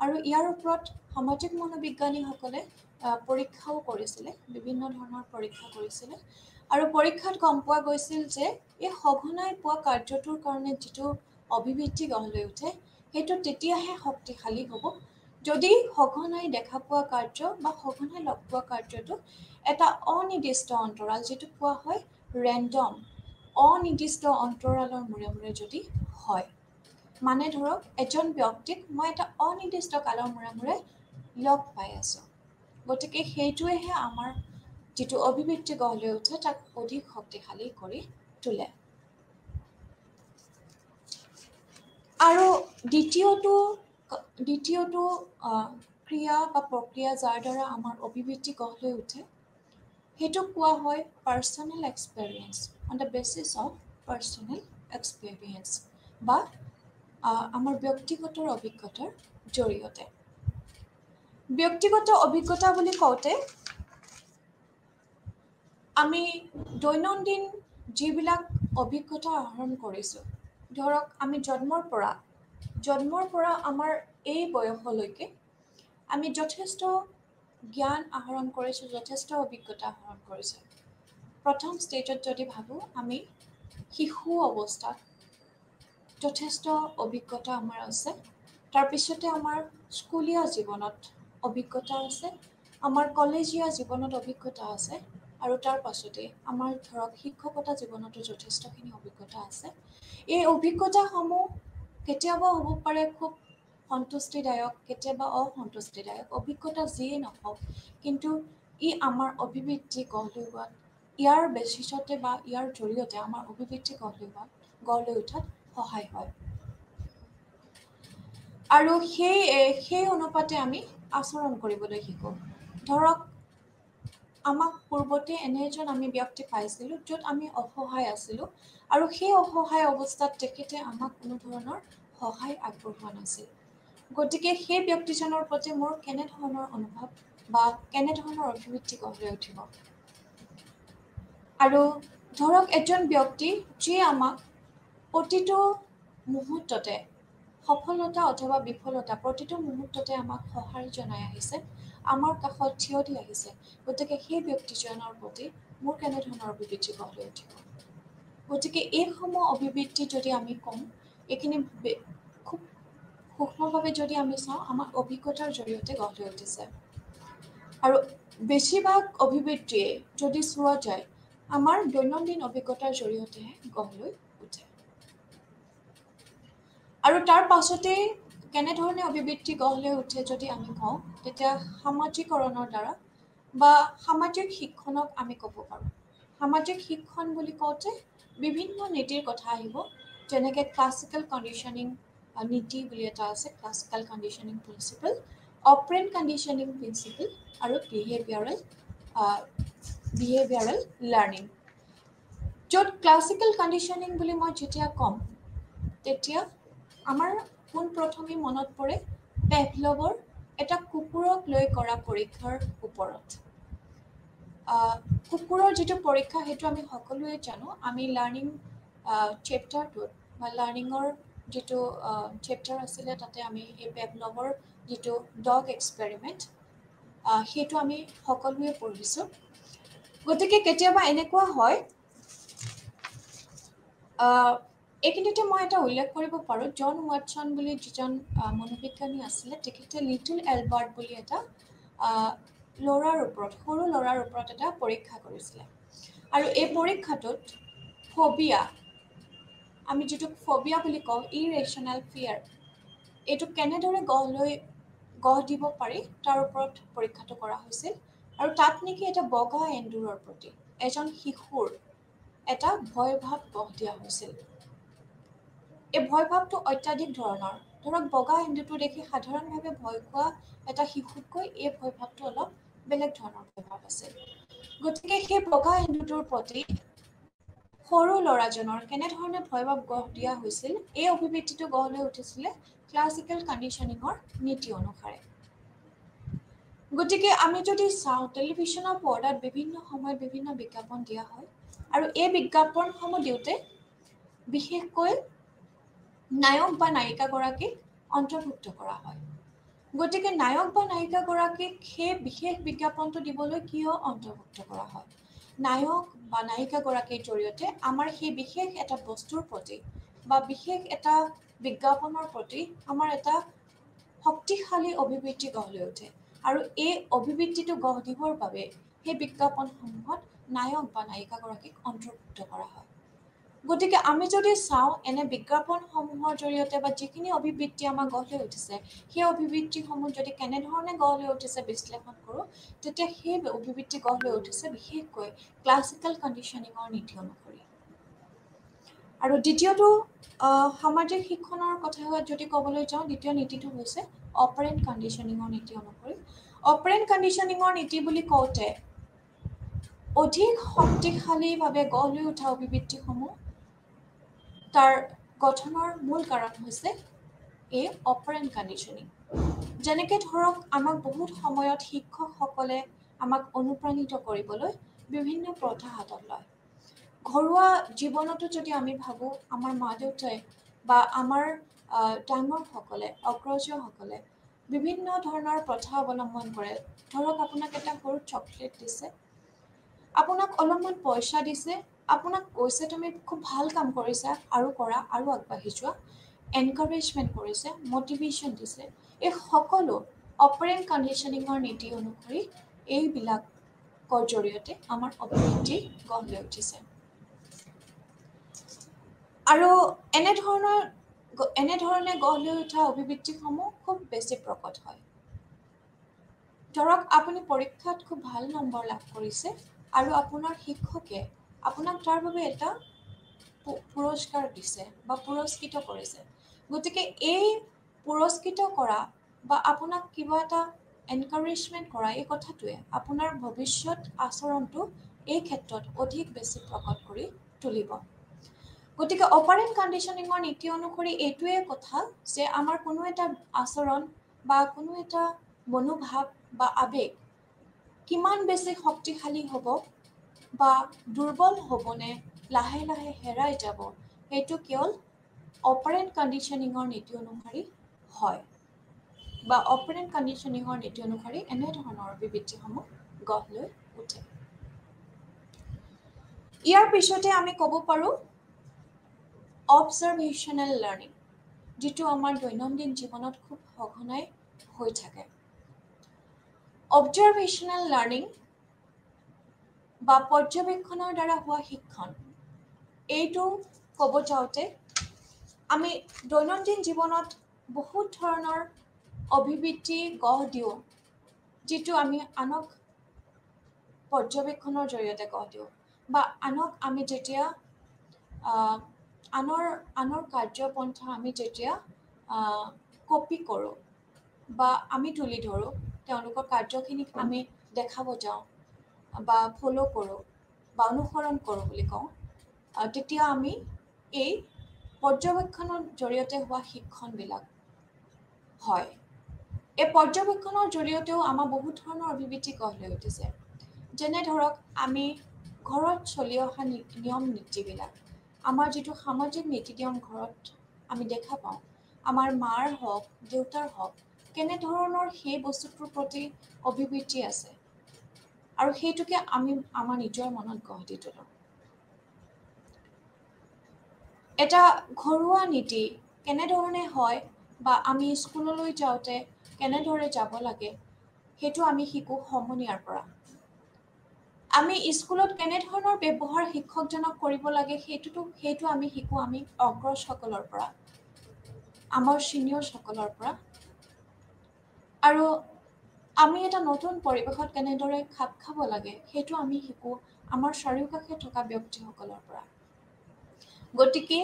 আৰু ইয়াৰ ওপৰত সামাজিক মনোবিজ্ঞানীসকলে পৰীক্ষাও কৰিছিলে, বিভিন্ন ধৰণৰ পৰীক্ষা কৰিছিলে আৰু পৰীক্ষাত গম পোৱা গৈছিল যে এই সঘনাই পোৱা কাৰ্যটোৰ কাৰণে যিটো অভিব্যক্তি গঢ় লৈ উঠে, সেইটো তেতিয়াহে শক্তিশালী হ'ব যদি সঘনাই দেখা পোৱা কাৰ্য বা সঘনাই লগ পোৱা কাৰ্যটো এটা অনিৰ্দিষ্ট অন্তৰাল, যিটো কোৱা হয় ৰেণ্ডম, অনিৰ্দিষ্ট অন্তৰালৰ মূৰে মূৰে যদি হয়। মানে ধৰক এজন ব্যক্তিক মই এটা অনিৰ্দিষ্ট কালৰ মূৰে মূৰে লগ পাই আছোঁ, গতিকে সেইটোৱেহে আমাৰ যিটো অভিব্যক্তি গঢ় লৈ উঠে তাক অধিক শক্তিশালী কৰি তোলে। আৰু দ্বিতীয়টো ক্ৰিয়া বা প্ৰক্ৰিয়া যাৰ দ্বাৰা আমাৰ অভিব্যক্তি গঢ় লৈ উঠে, সেইটোক কোৱা হয় personal experience, on the basis of personal experience বা আমাৰ ব্যক্তিগত অভিজ্ঞতাৰ জৰিয়তে। ব্যক্তিগত অভিজ্ঞতা বুলি কওঁতে আমি দৈনন্দিন যিবিলাক অভিজ্ঞতা আহৰণ কৰিছোঁ ধৰক আমি জন্মৰ পৰা আমাৰ এই বয়সলৈকে আমি যথেষ্ট জ্ঞান আহৰণ কৰিছোঁ, যথেষ্ট অভিজ্ঞতা আহৰণ কৰিছোঁ। প্ৰথম ষ্টেজত যদি ভাবোঁ, আমি শিশু অৱস্থাত যথেষ্ট অভিজ্ঞতা আমাৰ আছে। তাৰপিছতে আমাৰ স্কুলীয়া জীৱনত অভিজ্ঞতা আছে, আমাৰ কলেজীয়া জীৱনত অভিজ্ঞতা আছে, আৰু তাৰ পাছতে আমাৰ ধৰক শিক্ষকতা জীৱনতো যথেষ্টখিনি অভিজ্ঞতা আছে। এই অভিজ্ঞতাসমূহ কেতিয়াবা হ'ব পাৰে খুব সন্তুষ্টিদায়ক, কেতিয়াবা অসন্তুষ্টিদায়ক। অভিজ্ঞতা যিয়েই নহওক, কিন্তু ই আমাৰ অভিবৃদ্ধি গঢ় লৈ উঠাত, ইয়াৰ বেচিছতে বা ইয়াৰ জৰিয়তে আমাৰ অভিবৃদ্ধি গঢ় লৈ উঠাত সহায় হয়। আৰু সেই অনুপাতে আমি আচৰণ কৰিবলৈ শিকোঁ। ধৰক আমাক পূৰ্বতে এনে এজন আমি ব্যক্তি পাইছিলোঁ য'ত আমি অসহায় আছিলোঁ, আৰু সেই অসহায় অৱস্থাত তেখেতে আমাক কোনো ধৰণৰ সহায় আগবঢ়োৱা নাছিল। গতিকে সেই ব্যক্তিজনৰ প্ৰতি মোৰ কেনেধৰণৰ অনুভৱ বা কেনেধৰণৰ অভিবৃদ্ধি গঢ় লৈ উঠিব। আৰু ধৰক এজন ব্যক্তি যিয়ে আমাক প্ৰতিটো মুহূৰ্ততে সফলতা অথবা বিফলতা প্ৰতিটো মুহূৰ্ততে আমাক সঁহাৰি জনাই আহিছে, আমাৰ কাষত থিয় দি আহিছে। গতিকে সেই ব্যক্তিজনৰ প্ৰতি মোৰ কেনেধৰণৰ অভিবৃদ্ধি গঢ় লৈ উঠিব। গতিকে এইসমূহ অভিবৃদ্ধি যদি আমি কওঁ, এইখিনি খুব সূক্ষ্মভাৱে যদি আমি চাওঁ, আমাৰ অভিজ্ঞতাৰ জৰিয়তে গঢ় লৈ উঠিছে। আৰু বেছিভাগ অভিবৃদ্ধিয়ে যদি চোৱা যায়, আমাৰ দৈনন্দিন অভিজ্ঞতাৰ জৰিয়তেহে গঢ় লৈ উঠে। আৰু তাৰ পাছতেই কেনেধৰণে অভিবৃদ্ধি গঢ় লৈ উঠে যদি আমি কওঁ, তেতিয়া সামাজিকৰণৰ দ্বাৰা বা সামাজিক শিক্ষণক আমি ক'ব পাৰোঁ। সামাজিক শিক্ষণ বুলি কওঁতে বিভিন্ন নীতিৰ কথা আহিব, যেনেকৈ ক্লাছিকেল কণ্ডিশ্যনিং নীতি বুলি এটা আছে, classical conditioning principle, operant conditioning principle, আৰু বিহেভিয়াৰেল লাৰ্ণিং। য'ত ক্লাছিকেল কণ্ডিশ্যনিং বুলি মই যেতিয়া ক'ম, তেতিয়া আমাৰ পোনপ্ৰথমে মনত পৰে পেভলভৰ এটা কুকুৰক লৈ কৰা পৰীক্ষাৰ ওপৰত। কুকুৰৰ যিটো পৰীক্ষা, সেইটো আমি সকলোৱে জানো। আমি লাৰ্ণিং চেপ্টাৰটোত বা লাৰ্ণিঙৰ যিটো চেপ্টাৰ আছিলে, তাতে আমি এই পেভলভৰ যিটো ডগ এক্সপেৰিমেণ্ট, সেইটো আমি সকলোৱে পঢ়িছোঁ। গতিকে কেতিয়াবা এনেকুৱা হয়, এইখিনিতে মই এটা উল্লেখ কৰিব পাৰোঁ, জন ৱাটছন বুলি যিজন মনোবিজ্ঞানী আছিলে, তেখেতে লিটল এলবাৰ্ট বুলি এটা সৰু ল'ৰাৰ ওপৰত এটা পৰীক্ষা কৰিছিলে। আৰু এই পৰীক্ষাটোত আমি যিটো ফবিয়া বুলি কওঁ, ইৰেশ্যনেল ফিয়াৰ, এইটো কেনেদৰে গঢ় দিব পাৰি তাৰ ওপৰত পৰীক্ষাটো কৰা হৈছিল। আৰু তাত নেকি এটা বগা এন্দুৰৰ প্ৰতি এজন শিশুৰ এটা ভয় ভাৱ গঢ় দিয়া হৈছিল। এই ভয় ভাৱটো অত্যাধিক ধৰণৰ। ধৰক বগা এন্দুৰটো দেখি সাধাৰণভাৱে ভয় খোৱা এটা শিশুতকৈ এই ভয় ভাৱটো অলপ বেলেগ ধৰণৰ ভয় ভাৱ আছিল। গতিকে সেই বগা এন্দুৰটোৰ প্ৰতি সৰু ল'ৰাজনৰ কেনেধৰণে ভয় ভাৱ গঢ় দিয়া হৈছিল, এই অভিবৃদ্ধিটো গঢ় লৈ উঠিছিলে ক্লাছিকেল কণ্ডিশ্যনিঙৰ নীতি অনুসাৰে। গতিকে আমি যদি চাওঁ, টেলিভিশ্যনৰ পৰ্দাত বিভিন্ন সময়ত বিভিন্ন বিজ্ঞাপন দিয়া হয়, আৰু এই বিজ্ঞাপনসমূহ দিওঁতে বিশেষকৈ নায়ক বা নায়িকাগৰাকীক অন্তৰ্ভুক্ত কৰা হয়। গতিকে নায়ক বা নায়িকাগৰাকীক সেই বিশেষ বিজ্ঞাপনটো দিবলৈ কিয় অন্তৰ্ভুক্ত কৰা হয়? নায়ক বা নায়িকাগৰাকীৰ জৰিয়তে আমাৰ সেই বিশেষ এটা বস্তুৰ প্ৰতি বা বিশেষ এটা বিজ্ঞাপনৰ প্ৰতি আমাৰ এটা শক্তিশালী অভিবৃদ্ধি গঢ় লৈ উঠে। আৰু এই অভিবৃদ্ধিটো গঢ় দিবৰ বাবে সেই বিজ্ঞাপনসমূহত নায়ক বা নায়িকাগৰাকীক অন্তৰ্ভুক্ত কৰা হয়। গতিকে আমি যদি চাওঁ, এনে বিজ্ঞাপনসমূহৰ জৰিয়তে বা যিখিনি অভিবৃদ্ধি আমাৰ গঢ় লৈ উঠিছে, সেই অভিবৃদ্ধিসমূহ যদি কেনেধৰণে গঢ় লৈ উঠিছে বিশ্লেষণ কৰোঁ, তেতিয়া সেই অভিবৃদ্ধি গঢ় লৈ উঠিছে বিশেষকৈ ক্লাছিকেল কণ্ডিশ্যনিঙৰ নীতি অনুসৰি। আৰু দ্বিতীয়টো সামাজিক শিক্ষণৰ কথা যদি ক'বলৈ যাওঁ, দ্বিতীয় নীতিটো হৈছে অপাৰেণ্ট কণ্ডিশ্যনিঙৰ নীতি অনুসৰি। অপাৰেণ্ট কণ্ডিশ্যনিঙৰ নীতি বুলি কওঁতে অধিক শক্তিশালীভাৱে গঢ় লৈ উঠা অভিবৃদ্ধিসমূহ, তাৰ গঠনৰ মূল কাৰণ হৈছে এই অপাৰেণ্ট কণ্ডিশ্যনিং। যেনেকৈ ধৰক আমাক বহুত সময়ত শিক্ষকসকলে আমাক অনুপ্ৰাণিত কৰিবলৈ বিভিন্ন প্ৰথা হাতত লয়। ঘৰুৱা জীৱনতো যদি আমি ভাবোঁ, আমাৰ মা দেউতাই বা আমাৰ ডাঙৰসকলে অগ্ৰজসকলে বিভিন্ন ধৰণৰ প্ৰথা অৱলম্বন কৰে। ধৰক আপোনাক এটা সৰু চকলেট দিছে, আপোনাক অলপমান পইচা দিছে, আপোনাক কৈছে তুমি খুব ভাল কাম কৰিছা আৰু কৰা আৰু আগবাঢ়ি যোৱা, এনকাৰেজমেণ্ট কৰিছে, মটিভেশ্যন দিছে। এই সকলো অপাৰেণ্ট কণ্ডিশ্যনিঙৰ নীতি অনুসৰি এইবিলাকৰ জৰিয়তে আমাৰ অভিবৃদ্ধি গঢ় লৈ উঠিছে। আৰু এনেধৰণে গঢ় লৈ উঠা অভিবৃদ্ধিসমূহ খুব বেছি প্ৰকট হয়। ধৰক আপুনি পৰীক্ষাত খুব ভাল নম্বৰ লাভ কৰিছে আৰু আপোনাৰ শিক্ষকে আপোনাক তাৰ বাবে এটা পুৰস্কাৰ দিছে বা পুৰস্কৃত কৰিছে। গতিকে এই পুৰস্কৃত কৰা বা আপোনাক কিবা এটা এনকাৰেজমেণ্ট কৰা এই কথাটোৱে আপোনাৰ ভৱিষ্যত আচৰণটো এই ক্ষেত্ৰত অধিক বেছি প্ৰকট কৰি তুলিব। গতিকে অপাৰেণ্ট কণ্ডিশ্যনিঙৰ নীতি অনুসৰি এইটোৱে কথা যে আমাৰ কোনো এটা আচৰণ বা কোনো এটা মনোভাৱ বা আৱেগ কিমান বেছি শক্তিশালী হ'ব বা দুৰ্বল হ'বনে লাহে লাহে হেৰাই যাব, সেইটো কেৱল অপাৰেণ্ট কণ্ডিশ্যনিঙৰ নীতি অনুসৰি হয় বা অপাৰেণ্ট কণ্ডিশ্যনিঙৰ নীতি অনুসৰি এনেধৰণৰ অভিবৃদ্ধিসমূহ গঢ় লৈ উঠে। ইয়াৰ পিছতে আমি ক'ব পাৰোঁ অবজাৰভেশ্যনেল লাৰ্ণিং, যিটো আমাৰ দৈনন্দিন জীৱনত খুব সঘনাই হৈ থাকে। অবজাৰভেশ্যনেল লাৰ্ণিং বা পৰ্যবেক্ষণৰ দ্বাৰা হোৱা শিক্ষণ, এইটো ক'ব যাওঁতে আমি দৈনন্দিন জীৱনত বহুত ধৰণৰ অভিবৃদ্ধি গঢ় দিওঁ, যিটো আমি আনক পৰ্যবেক্ষণৰ জৰিয়তে গঢ় দিওঁ বা আনক আমি যেতিয়া আনৰ কাৰ্যপন্থা আমি যেতিয়া কপি কৰোঁ বা আমি তুলি ধৰোঁ, তেওঁলোকৰ কাৰ্যখিনিক আমি দেখাব যাওঁ বা ফ'ল' কৰোঁ বা অনুসৰণ কৰোঁ বুলি কওঁ, তেতিয়া আমি এই পৰ্যবেক্ষণৰ জৰিয়তে হোৱা শিক্ষণবিলাক হয়। এই পৰ্যবেক্ষণৰ জৰিয়তেও আমাৰ বহুত ধৰণৰ অভিবৃদ্ধি গঢ় লৈ উঠিছে। যেনে ধৰক আমি ঘৰত চলি অহা নিয়ম নীতিবিলাক, আমাৰ যিটো সামাজিক নীতি নিয়ম ঘৰত আমি দেখা পাওঁ, আমাৰ মাৰ হওক দেউতাৰ হওক কেনেধৰণৰ সেই বস্তুটোৰ প্ৰতি অভিবৃদ্ধি আছে আৰু সেইটোকে আমি আমাৰ নিজৰ মনত গঢ় দি তোলোঁ। এটা ঘৰুৱা নীতি কেনেধৰণে হয় বা আমি স্কুললৈ যাওঁতে কেনেদৰে যাব লাগে, সেইটো আমি শিকোঁ সমনীয়াৰ পৰা। আমি স্কুলত কেনেধৰণৰ ব্যৱহাৰ শিক্ষকজনক কৰিব লাগে সেইটো আমি শিকোঁ আমি অগ্ৰজসকলৰ পৰা, আমাৰ ছিনিয়ৰসকলৰ পৰা। আৰু আমি এটা নতুন পৰিৱেশত কেনেদৰে খাপ খাব লাগে সেইটো আমি শিকোঁ আমাৰ চাৰিওকাষে থকা ব্যক্তিসকলৰ পৰা। গতিকে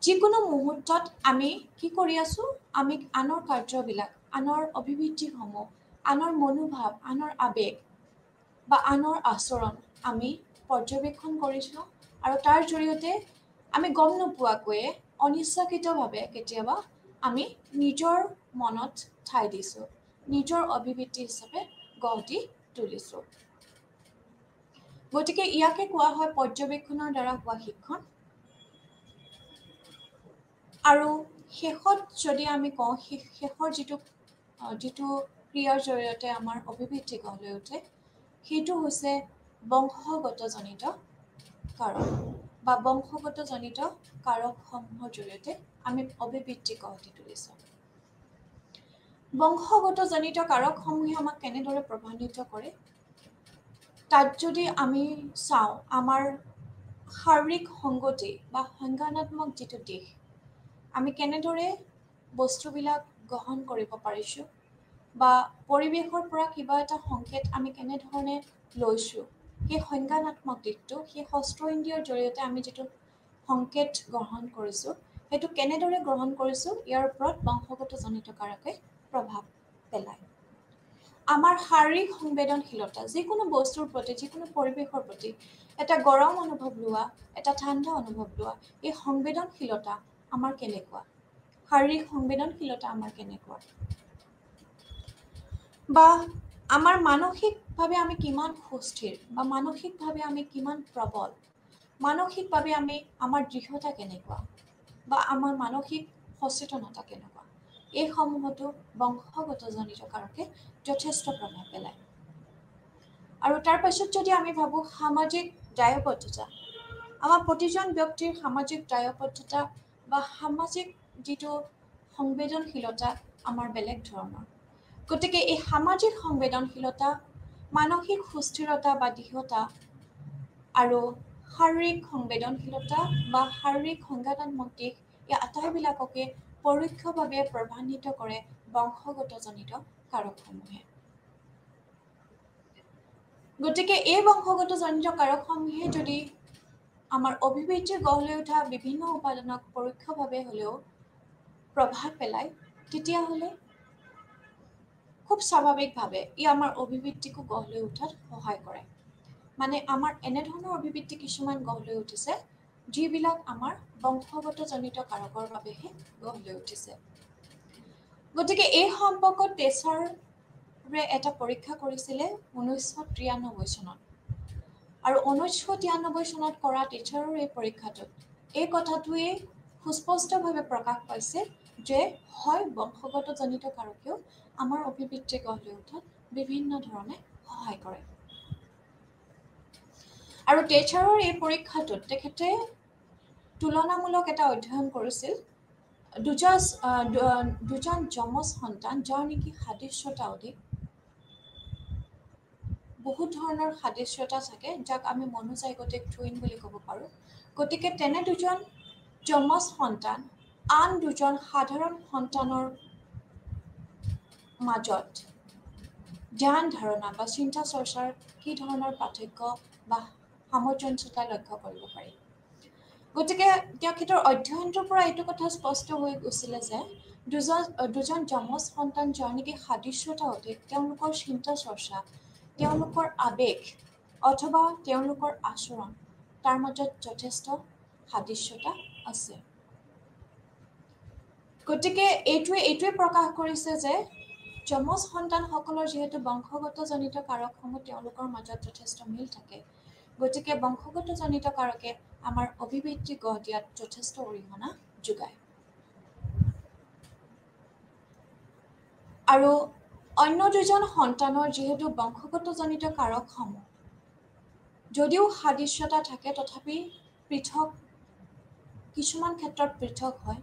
যিকোনো মুহূৰ্তত আমি কি কৰি আছোঁ, আমি আনৰ কাৰ্যবিলাক, আনৰ অভিবৃদ্ধিসমূহ, আনৰ মনোভাৱ, আনৰ আৱেগ বা আনৰ আচৰণ আমি পৰ্যবেক্ষণ কৰিছোঁ আৰু তাৰ জৰিয়তে আমি গম নোপোৱাকৈয়ে অনিচ্ছাকৃতভাৱে কেতিয়াবা আমি নিজৰ মনত ঠাই দিছোঁ, নিজৰ অভিবৃদ্ধি হিচাপে গঢ় দি তুলিছোঁ। গতিকে ইয়াকে কোৱা হয় পৰ্যবেক্ষণৰ দ্বাৰা হোৱা শিক্ষণ। আৰু শেষত যদি আমি কওঁ, শেষৰ যিটো ক্ৰিয়াৰ জৰিয়তে আমাৰ অভিবৃদ্ধি গঢ় লৈ উঠে, সেইটো হৈছে বংশগতজনিত কাৰক বা বংশগতজনিত কাৰকসমূহৰ জৰিয়তে আমি অভিবৃদ্ধি গঢ় দি তুলিছোঁ। বংশগতজনিত কাৰকসমূহে আমাক কেনেদৰে প্ৰভাৱিত কৰে, তাত যদি আমি চাওঁ আমাৰ শাৰীৰিক সংগতি বা সংজ্ঞানাত্মক যিটো দিশ, আমি কেনেদৰে বস্তুবিলাক গ্ৰহণ কৰিব পাৰিছোঁ বা পৰিৱেশৰ পৰা কিবা এটা সংকেত আমি কেনেধৰণে লৈছোঁ, সেই সংজ্ঞানাত্মক দিশটো, সেই ষষ্ঠ ইন্দ্ৰিয়ৰ জৰিয়তে আমি যিটো সংকেত গ্ৰহণ কৰিছোঁ, সেইটো কেনেদৰে গ্ৰহণ কৰিছোঁ, ইয়াৰ ওপৰত বংশগতজনিত কাৰকে প্ৰভাৱ পেলায়। আমাৰ শাৰীৰিক সংবেদনশীলতা, যিকোনো বস্তুৰ প্ৰতি, যিকোনো পৰিৱেশৰ প্ৰতি এটা গৰম অনুভৱ লোৱা, এটা ঠাণ্ডা অনুভৱ লোৱা, এই সংবেদনশীলতা আমাৰ কেনেকুৱা, শাৰীৰিক সংবেদনশীলতা আমাৰ কেনেকুৱা, বা আমাৰ মানসিকভাৱে আমি কিমান সুস্থিৰ বা মানসিকভাৱে আমি কিমান প্ৰবল, মানসিকভাৱে আমাৰ দৃঢ়তা কেনেকুৱা, বা আমাৰ মানসিক সচেতনতা কেনেকুৱা, এইসমূহতো বংশগতজনিত কাৰকে যথেষ্ট প্ৰভাৱ পেলায়। আৰু তাৰ পাছত যদি আমি ভাবোঁ সামাজিক দায়বদ্ধতা, আমাৰ প্ৰতিজন ব্যক্তিৰ সামাজিক দায়বদ্ধতা বা সামাজিক যিটো সংবেদনশীলতা আমাৰ বেলেগ ধৰণৰ। গতিকে এই সামাজিক সংবেদনশীলতা, মানসিক সুস্থিৰতা বা দৃঢ়তা আৰু শাৰীৰিক সংবেদনশীলতা বা শাৰীৰিক সংবেদনমূলক দিশ, এই আটাইবিলাককে পৰোক্ষভাৱে প্ৰভাৱান্বিত কৰে বংশগতজনিত কাৰকসমূহে। গতিকে এই বংশগতজনিত কাৰকসমূহে যদি আমাৰ অভিবৃদ্ধি গঢ় লৈ উঠা বিভিন্ন উপাদানক পৰোক্ষভাৱে হ'লেও প্ৰভাৱ পেলায়, তেতিয়াহ'লে খুব স্বাভাৱিকভাৱে ই আমাৰ অভিবৃদ্ধিকো গঢ় লৈ উঠাত সহায় কৰে। মানে আমাৰ এনেধৰণৰ অভিবৃদ্ধি কিছুমান গঢ় লৈ উঠিছে যিবিলাক আমাৰ বংশগতজনিত কাৰকৰ বাবেহে গঢ় লৈ উঠিছে। গতিকে এই সম্পৰ্কত টেচাৰে এটা পৰীক্ষা কৰিছিলে 1993 চনত। আৰু 1993 চনত কৰা টেচাৰৰ এই পৰীক্ষাটোত এই কথাটোৱে সুস্পষ্টভাৱে প্ৰকাশ পাইছে যে হয় বংশগতজনিত কাৰকেও আমাৰ অভিবৃদ্ধি গঢ় লৈ উঠাত বিভিন্ন ধৰণে সহায় কৰে। আৰু টেচাৰৰ এই পৰীক্ষাটোত তেখেতে তুলনামূলক এটা অধ্যয়ন কৰিছিল দুজন যমজ সন্তান যাৰ নেকি সাদৃশ্যতা অধিক, বহুত ধৰণৰ সাদৃশ্যতা থাকে যাক আমি মনোজাইগটিক টুইন বুলি ক'ব পাৰোঁ। গতিকে তেনে দুজন যমজ সন্তান আন দুজন সাধাৰণ সন্তানৰ মাজত ধ্যান ধাৰণা বা চিন্তা চৰ্চাৰ কি ধৰণৰ পাৰ্থক্য বা সামঞ্জস্যতা লক্ষ্য কৰিব পাৰি। গতিকে তেখেতৰ অধ্যয়নটোৰ পৰা এইটো কথা স্পষ্ট হৈ গৈছিলে যে দুজন যমজ সন্তান যাৰ নেকি সাদৃশ্যতা অধিক, তেওঁলোকৰ চিন্তা চৰ্চা, তেওঁলোকৰ আৱেগ অথবা তেওঁলোকৰ আচৰণ, তাৰ মাজত যথেষ্ট সাদৃশ্যতা আছে। গতিকে এইটোৱে প্ৰকাশ কৰিছে যে যমজ সন্তানসকলৰ যিহেতু বংশগতজনিত কাৰকসমূহ তেওঁলোকৰ মাজত যথেষ্ট মিল থাকে, গতিকে বংশগতজনিত কাৰকে আমাৰ অভিবৃদ্ধি গঢ় দিয়াত যথেষ্ট অৰিহণা যোগায়। আৰু অন্য দুজন সন্তানৰ যিহেতু বংশগতজনিত কাৰকসমূহ যদিও সাদৃশ্যতা থাকে, তথাপি পৃথক, কিছুমান ক্ষেত্ৰত পৃথক হয়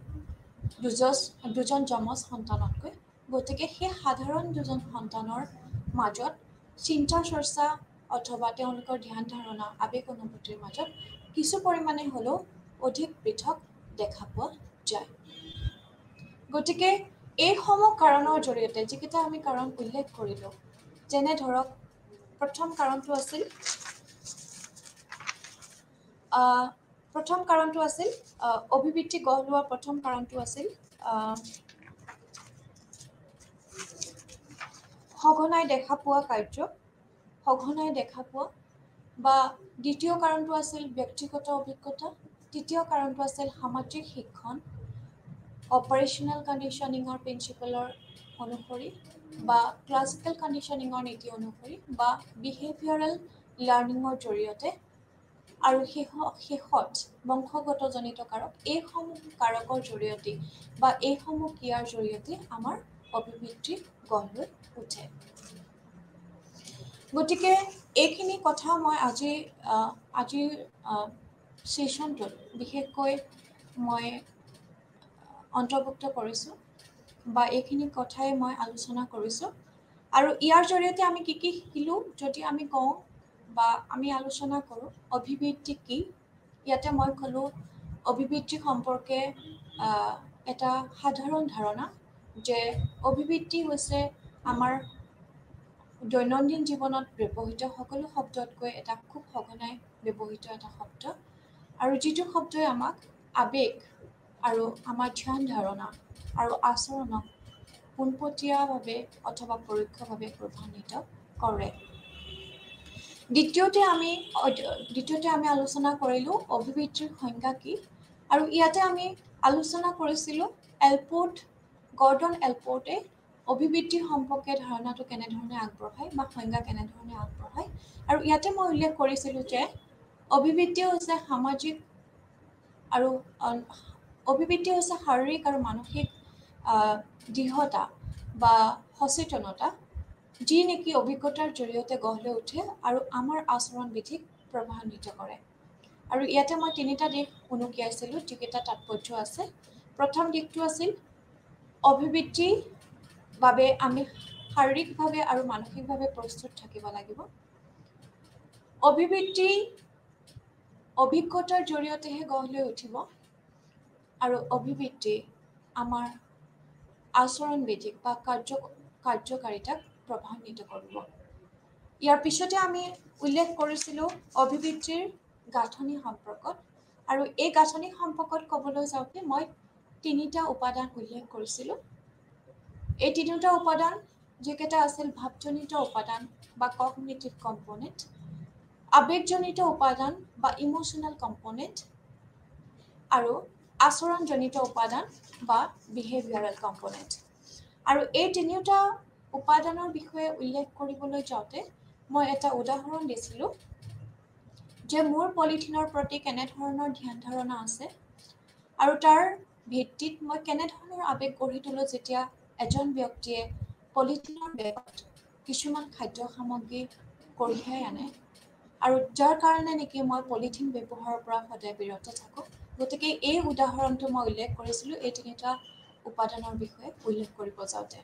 দুজন যমজ সন্তানতকৈ। গতিকে সেই সাধাৰণ দুজন সন্তানৰ মাজত চিন্তা চৰ্চা অথবা তেওঁলোকৰ ধ্যান ধাৰণা, আৱেগ অনুভূতিৰ মাজত কিছু পৰিমাণে হ'লেও অধিক পৃথক দেখা পোৱা যায়। গতিকে এইসমূহ কাৰণৰ জৰিয়তে, যিকেইটা আমি কাৰণ উল্লেখ কৰিলোঁ, যেনে ধৰক প্ৰথম কাৰণটো আছিল অভিবৃদ্ধি গঢ় লোৱাৰ প্ৰথম কাৰণটো আছিল সঘনাই দেখা পোৱা কাৰ্য, সঘনাই দেখা পোৱা, বা দ্বিতীয় কাৰণটো আছিল ব্যক্তিগত অভিজ্ঞতা, তৃতীয় কাৰণটো আছিল সামাজিক শিক্ষণ, অপাৰেশ্যনেল কণ্ডিশ্যনিঙৰ প্ৰিন্সিপালৰ অনুসৰি বা ক্লাছিকেল কণ্ডিশ্যনিঙৰ নীতি অনুসৰি বা বিহেভিয়ৰেল লাৰ্ণিঙৰ জৰিয়তে, আৰু শেষত বংশগতজনিত কাৰক। এইসমূহ কাৰকৰ জৰিয়তে বা এইসমূহ ক্ৰিয়াৰ জৰিয়তে আমাৰ অভিবৃদ্ধি গঢ় লৈ উঠে। গতিকে এইখিনি কথা মই আজিৰ ছেশ্যনটোত বিশেষকৈ মই অন্তৰ্ভুক্ত কৰিছোঁ বা এইখিনি কথাই মই আলোচনা কৰিছোঁ। আৰু ইয়াৰ জৰিয়তে আমি কি শিকিলোঁ যদি আমি কওঁ বা আমি আলোচনা কৰোঁ অভিবৃদ্ধি কি, ইয়াতে মই ক'লোঁ অভিবৃদ্ধি সম্পৰ্কে এটা সাধাৰণ ধাৰণা যে অভিবৃদ্ধি হৈছে আমাৰ দৈনন্দিন জীৱনত ব্যৱহৃত সকলো শব্দতকৈ এটা খুব সঘনাই ব্যৱহৃত এটা শব্দ, আৰু যিটো শব্দই আমাক আৱেগ আৰু আমাৰ ধ্যান ধাৰণা আৰু আচৰণক পোনপটীয়াভাৱে অথবা পৰোক্ষভাৱে প্ৰভাৱান্বিত কৰে। দ্বিতীয়তে আমি আলোচনা কৰিলোঁ অভিবৃদ্ধিৰ সংজ্ঞা কি, আৰু ইয়াতে আমি আলোচনা কৰিছিলোঁ গৰ্ডন এলপৰ্টে অভিবৃদ্ধি সম্পৰ্কে ধাৰণাটো কেনেধৰণে আগবঢ়ায় বা সংজ্ঞা কেনেধৰণে আগবঢ়ায়। আৰু ইয়াতে মই উল্লেখ কৰিছিলোঁ যে অভিবৃদ্ধি হৈছে সামাজিক আৰু অভিবৃদ্ধি হৈছে শাৰীৰিক আৰু মানসিক দৃঢ়তা বা সচেতনতা, যি নেকি অভিজ্ঞতাৰ জৰিয়তে গঢ় লৈ উঠে আৰু আমাৰ আচৰণ বিধিক প্ৰভাৱান্বিত কৰে। আৰু ইয়াতে মই তিনিটা দিশ উনুকিয়াইছিলোঁ, যিকেইটা তাৎপৰ্য আছে। প্ৰথম দিশটো আছিল অভিবৃদ্ধিৰ বাবে আমি শাৰীৰিকভাৱে আৰু মানসিকভাৱে প্ৰস্তুত থাকিব লাগিব। অভিবৃদ্ধি অভিজ্ঞতাৰ জৰিয়তেহে গঢ় লৈ উঠিব আৰু অভিবৃদ্ধি আমাৰ আচৰণ বিধিক বা কাৰ্যকাৰিতাক প্ৰভাৱান্বিত কৰিব। ইয়াৰ পিছতে আমি উল্লেখ কৰিছিলোঁ অভিবৃদ্ধিৰ গাঁথনি সম্পৰ্কত, আৰু এই গাঁথনি সম্পৰ্কত ক'বলৈ যাওঁতে মই তিনিটা উপাদান উল্লেখ কৰিছিলোঁ। এই তিনিটা উপাদান যিকেইটা আছিল ভাৱজনিত উপাদান বা কগনিটিভ কম্পনেণ্ট, আৱেগজনিত উপাদান বা ইম'চনেল কম্পনেণ্ট, আৰু আচৰণজনিত উপাদান বা বিহেভিয়াৰেল কম্পনেণ্ট। আৰু এই তিনিওটা উপাদানৰ বিষয়ে উল্লেখ কৰিবলৈ যাওঁতে মই এটা উদাহৰণ দিছিলোঁ যে মোৰ পলিথিনৰ প্ৰতি কেনেধৰণৰ ধ্যান ধাৰণা আছে আৰু তাৰ ভিত্তিত মই কেনেধৰণৰ আৱেগ গঢ়ি তোলোঁ যেতিয়া এজন ব্যক্তিয়ে পলিথিনৰ বেগত কিছুমান খাদ্য সামগ্ৰী কঢ়িয়াই আনে, আৰু যাৰ কাৰণে নেকি মই পলিথিন ব্যৱহাৰৰ পৰা সদায় বিৰত থাকোঁ। গতিকে এই উদাহৰণটো মই উল্লেখ কৰিছিলোঁ এই তিনিটা উপাদানৰ বিষয়ে উল্লেখ কৰিব যাওঁতে।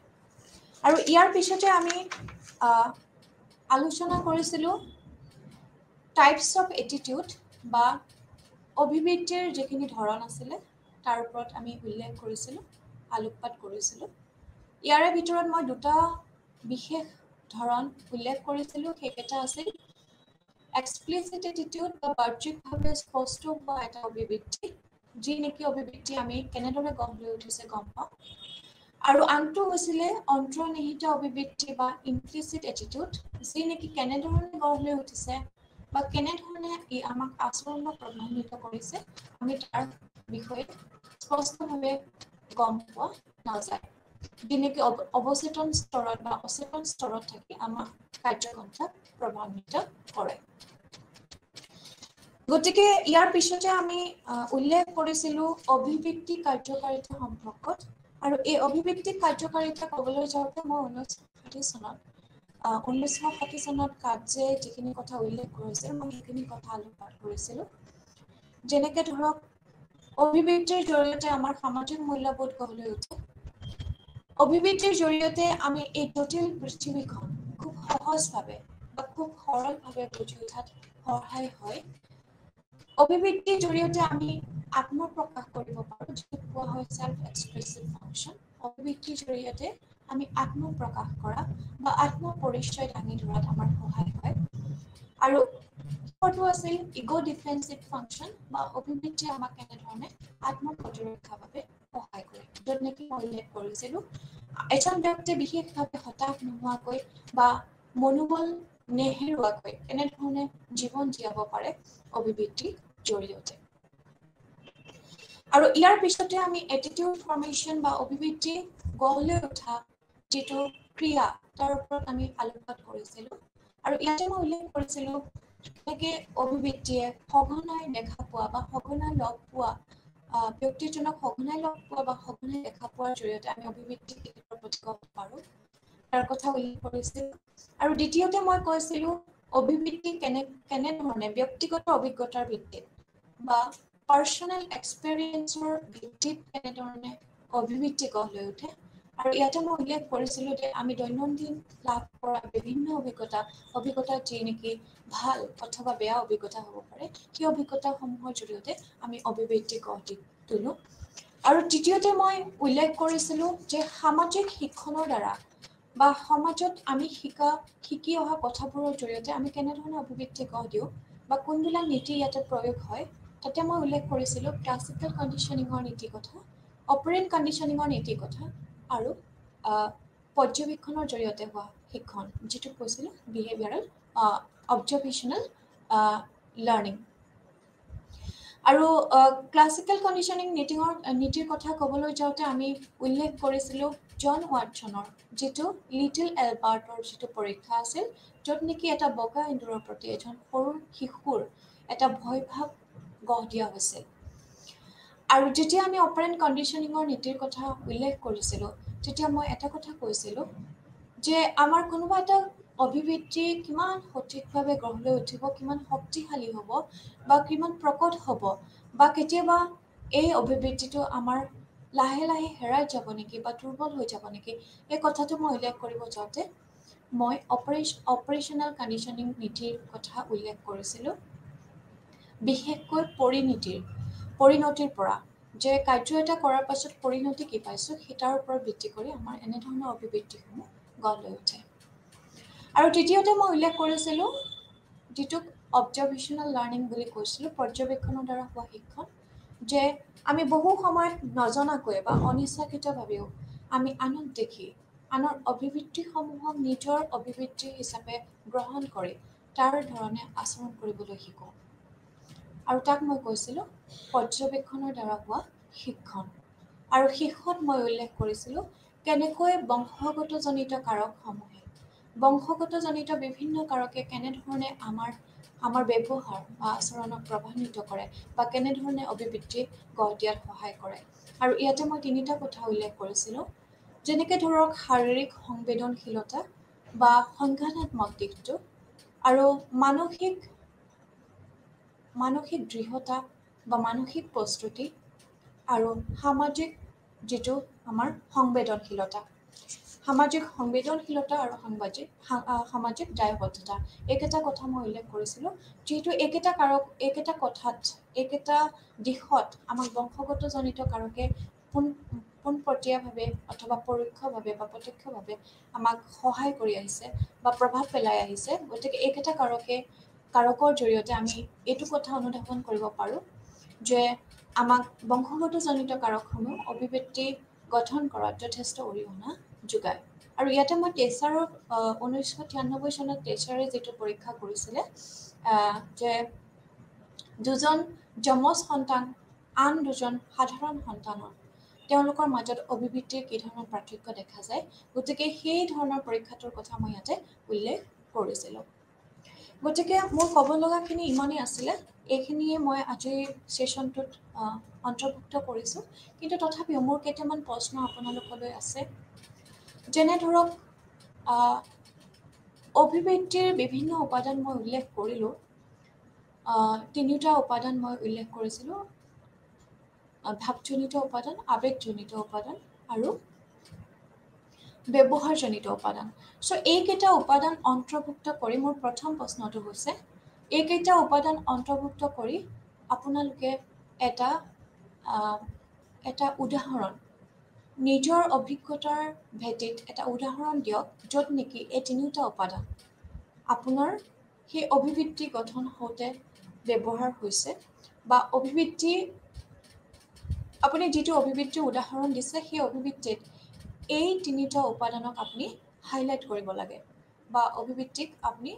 আৰু ইয়াৰ পিছতে আমি আলোচনা কৰিছিলোঁ টাইপছ অফ এটিটিউড বা অভিবৃদ্ধিৰ যিখিনি ধৰণ আছিলে তাৰ ওপৰত আমি উল্লেখ কৰিছিলোঁ, আলোকপাত কৰিছিলোঁ। ইয়াৰে ভিতৰত মই দুটা বিশেষ ধৰণ উল্লেখ কৰিছিলোঁ, সেইকেইটা আছিল এক্সপ্লিচিট এটিটিউড বা বাহ্যিকভাৱে স্পষ্ট হোৱা এটা অভিবৃদ্ধি, যি নেকি অভিবৃদ্ধি আমি কেনেদৰে গঢ় লৈ উঠিছে গম পাওঁ। আৰু আনটো হৈছিলে অন্তৰ্নিহিত অভিবৃদ্ধি বা ইমপ্লিচিট এটিটিউড, যি নেকি কেনেধৰণে গঢ় লৈ উঠিছে বা কেনেধৰণে ই আমাক আচৰণত প্ৰভাৱান্বিত কৰিছে আমি তাৰ বিষয়ে স্পষ্টভাৱে গম পোৱা নাযায়, যি নেকি অৱচেতন স্তৰত বা অচেতন স্তৰত থাকি আমাৰ কাৰ্যপন্থাক প্ৰভাৱান্বিত কৰে। গতিকে ইয়াৰ পিছতে আমি উল্লেখ কৰিছিলোঁ অভিবৃদ্ধি কাৰ্যকাৰিতা সম্পৰ্কত। আৰু এই অভিবৃদ্ধি কাৰ্যকাৰিতা ক'বলৈ যাওঁতে মই 1960 চনত কাটজে যিখিনি কথা উল্লেখ কৰিছিল মই সেইখিনি কথা আলোকপাত কৰিছিলোঁ। যেনেকৈ ধৰক অভিবৃদ্ধিৰ জৰিয়তে আমাৰ সামাজিক মূল্যবোধ গঢ় লৈ উঠে। অভিবৃদ্ধিৰ জৰিয়তে আমি এই জটিল পৃথিৱীখন খুব সহজভাৱে বা খুব সৰলভাৱে বুজি উঠাত সহায় হয়। অভিবৃদ্ধিৰ জৰিয়তে আমি আত্মপ্ৰকাশ কৰিব পাৰোঁ, যিটো কোৱা হয় চেল্ফ এক্সপ্ৰেছিভ ফাংচন। অভিবৃদ্ধিৰ জৰিয়তে আমি আত্মপ্ৰকাশ কৰা বা আত্মপৰিচয় দাঙি ধৰাত আমাৰ সহায় হয়। আৰু টো আছিল ইগ' ডিফেন্সিভ ফাংচন বা অভিবৃদ্ধিয়ে আমাক কেনেধৰণে আত্মপ্ৰতিৰক্ষাৰ বাবে সহায় কৰে, য'ত নেকি মই উল্লেখ কৰিছিলোঁ এজন ব্যক্তিয়ে বিশেষভাৱে হতাশ নোহোৱাকৈ বা মনোবল নেহেৰুৱাকৈ কেনেধৰণে জীৱন জীয়াব পাৰে অভিবৃদ্ধিৰ জৰিয়তে। আৰু ইয়াৰ পিছতে আমি এটিটিউড ফৰ্মেশ্যন বা অভিবৃদ্ধি গঢ় লৈ উঠা যিটো ক্ৰিয়া তাৰ ওপৰত আমি আলোকপাত কৰিছিলোঁ। আৰু ইয়াতে মই উল্লেখ কৰিছিলোঁ কেনেকৈ অভিবৃদ্ধিয়ে সঘনাই দেখা পোৱা বা সঘনাই লগ পোৱা ব্যক্তিজনক সঘনাই লগ পোৱা বা সঘনাই দেখা পোৱাৰ জৰিয়তে আমি অভিবৃদ্ধি প্ৰতিক্ৰিয়া পাৰোঁ তাৰ কথা উল্লেখ কৰিছিলোঁ। আৰু দ্বিতীয়তে মই কৈছিলোঁ অভিবৃদ্ধি কেনেধৰণে ব্যক্তিগত অভিজ্ঞতাৰ ভিত্তিত বা পাৰ্চনেল এক্সপেৰিয়েঞ্চৰ ভিত্তিত কেনেধৰণে অভিবৃদ্ধি গঢ় লৈ উঠে। আৰু ইয়াতে মই উল্লেখ কৰিছিলোঁ যে আমি দৈনন্দিন লাভ কৰা বিভিন্ন অভিজ্ঞতা যি নেকি ভাল অথবা বেয়া অভিজ্ঞতা হ'ব পাৰে, সেই অভিজ্ঞতাসমূহৰ জৰিয়তে আমি অভিবৃদ্ধি গঢ় দি তোলোঁ। আৰু তৃতীয়তে মই উল্লেখ কৰিছিলোঁ যে সামাজিক শিক্ষণৰ দ্বাৰা বা সমাজত আমি শিকি অহা কথাবোৰৰ জৰিয়তে আমি কেনেধৰণে অভিবৃদ্ধি গঢ় দিওঁ বা কোনবিলাক নীতি ইয়াতে প্ৰয়োগ হয়। তাতে মই উল্লেখ কৰিছিলোঁ ক্লাছিকেল কণ্ডিশ্যনিঙৰ নীতি কথা, অপাৰেণ্ট কণ্ডিশ্যনিঙৰ নীতি কথা, আৰু পৰ্যবেক্ষণৰ জৰিয়তে হোৱা শিক্ষণ, যিটো কৈছিলোঁ বিহেভিয়াৰেল অবজাৰ্ভেশ্যনেল লাৰ্ণিং। আৰু ক্লাছিকেল কণ্ডিশ্যনিং নীতিৰ কথা ক'বলৈ যাওঁতে আমি উল্লেখ কৰিছিলোঁ জন ৱাটছনৰ যিটো লিটিল এলবাৰ্টৰ যিটো পৰীক্ষা আছিল, য'ত নেকি এটা বগা এন্দুৰৰ প্ৰতি এজন সৰু শিশুৰ এটা ভয় ভাৱ গঢ় দিয়া হৈছিল। আৰু যেতিয়া আমি অপাৰেণ্ট কণ্ডিশ্যনিঙৰ নীতিৰ কথা উল্লেখ কৰিছিলোঁ তেতিয়া মই এটা কথা কৈছিলোঁ যে আমাৰ কোনোবা এটা অভিবৃত্তি কিমান সঠিকভাৱে গঢ় লৈ উঠিব, কিমান শক্তিশালী হ'ব বা কিমান প্ৰকট হ'ব, বা কেতিয়াবা এই অভিবৃত্তিটো আমাৰ লাহে লাহে হেৰাই যাব নেকি বা দুৰ্বল হৈ যাব নেকি, এই কথাটো মই উল্লেখ কৰিব যাওঁতে মই অপাৰেশ্যনেল কণ্ডিশ্যনিং নীতিৰ কথা উল্লেখ কৰিছিলোঁ, বিশেষকৈ পৰিণতিৰ পৰা, যে কাৰ্য এটা কৰাৰ পাছত পৰিণতি কি পাইছোঁ সেই তাৰ ওপৰত ভিত্তি কৰি আমাৰ এনেধৰণৰ অভিবৃত্তিসমূহ গঢ় লৈ উঠে। আৰু তৃতীয়তে মই উল্লেখ কৰিছিলোঁ যিটোক অবজাৰ্ভেশ্যনেল লাৰ্ণিং বুলি কৈছিলোঁ, পৰ্যবেক্ষণৰ দ্বাৰা হোৱা শিক্ষণ, যে আমি বহু সময়ত নজনাকৈ বা অনিচ্ছাকৃতভাৱেও আমি আনক দেখি আনৰ অভিবৃত্তিসমূহক নিজৰ অভিবৃত্তি হিচাপে গ্ৰহণ কৰি তাৰ ধৰণে আচৰণ কৰিবলৈ শিকোঁ। আৰু তাক মই কৈছিলোঁ পৰ্যবেক্ষণৰ দ্বাৰা হোৱা শিক্ষণ। আৰু শেষত মই উল্লেখ কৰিছিলোঁ কেনেকৈ বংশগতজনিত বিভিন্ন কাৰকে কেনেধৰণে আমাৰ ব্যৱহাৰ বা আচৰণক প্ৰভাৱিত কৰে বা কেনেধৰণে অভিবৃত্তি গঢ় দিয়াত সহায় কৰে। আৰু ইয়াতে মই তিনিটা কথা উল্লেখ কৰিছিলোঁ, যেনেকৈ ধৰক শাৰীৰিক সংবেদনশীলতা বা সংজ্ঞানাত্মক দিশটো, আৰু মানসিক দৃঢ়তা বা মানসিক প্ৰস্তুতি, আৰু সামাজিক যিটো আমাৰ সংবেদনশীলতা আৰু সামাজিক দায়বদ্ধতা, এইকেইটা কথা মই উল্লেখ কৰিছিলোঁ। যিহেতু এইকেইটা দিশত আমাক বংশগতজনিত কাৰকে পোনপটীয়াভাৱে অথবা পৰোক্ষভাৱে বা প্ৰত্যক্ষভাৱে আমাক সহায় কৰি আহিছে বা প্ৰভাৱ পেলাই আহিছে। গতিকে এইকেইটা কাৰকৰ জৰিয়তে আমি এইটো কথা অনুধাৱন কৰিব পাৰোঁ যে আমাক বংশগতজনিত কাৰকসমূহ অভিবৃত্তি গঠন কৰাত যথেষ্ট অৰিহণা যোগায়। আৰু ইয়াতে মই টেচাৰৰ 1993 চনত টেচাৰে যিটো পৰীক্ষা কৰিছিলে, যে দুজন যমজ সন্তান আন দুজন সাধাৰণ সন্তানৰ তেওঁলোকৰ মাজত অভিবৃত্তিৰ কি ধৰণৰ পাৰ্থক্য দেখা যায়, গতিকে সেই ধৰণৰ পৰীক্ষাটোৰ কথা মই ইয়াতে উল্লেখ কৰিছিলোঁ। গতিকে মোৰ ক'ব লগাখিনি ইমানেই আছিলে, এইখিনিয়ে মই আজিৰ ছেশ্যনটোত অন্তৰ্ভুক্ত কৰিছোঁ। কিন্তু তথাপিও মোৰ কেইটামান প্ৰশ্ন আপোনালোকলৈ আছে, যেনে ধৰক অভিবৃত্তিৰ বিভিন্ন উপাদান মই উল্লেখ কৰিলোঁ। তিনিটা উপাদান মই উল্লেখ কৰিছিলোঁ, ভাৱজনিত উপাদান, আৱেগজনিত উপাদান আৰু ব্যৱহাৰজনিত উপাদান। এইকেইটা উপাদান অন্তৰ্ভুক্ত কৰি মোৰ প্ৰথম প্ৰশ্নটো হৈছে, এইকেইটা উপাদান অন্তৰ্ভুক্ত কৰি আপোনালোকে এটা উদাহৰণ, নিজৰ অভিজ্ঞতাৰ ভিত্তিত এটা উদাহৰণ দিয়ক, য'ত নেকি এই তিনিওটা উপাদান আপোনাৰ সেই অভিবৃত্তি গঠন হওঁতে ব্যৱহাৰ হৈছে, বা আপুনি যিটো অভিবৃত্তিৰ উদাহৰণ দিছে সেই অভিবৃত্তিত এই তিনিটা উপাদানক আপুনি হাইলাইট কৰিব লাগে বা অভিবৃত্তিক আপুনি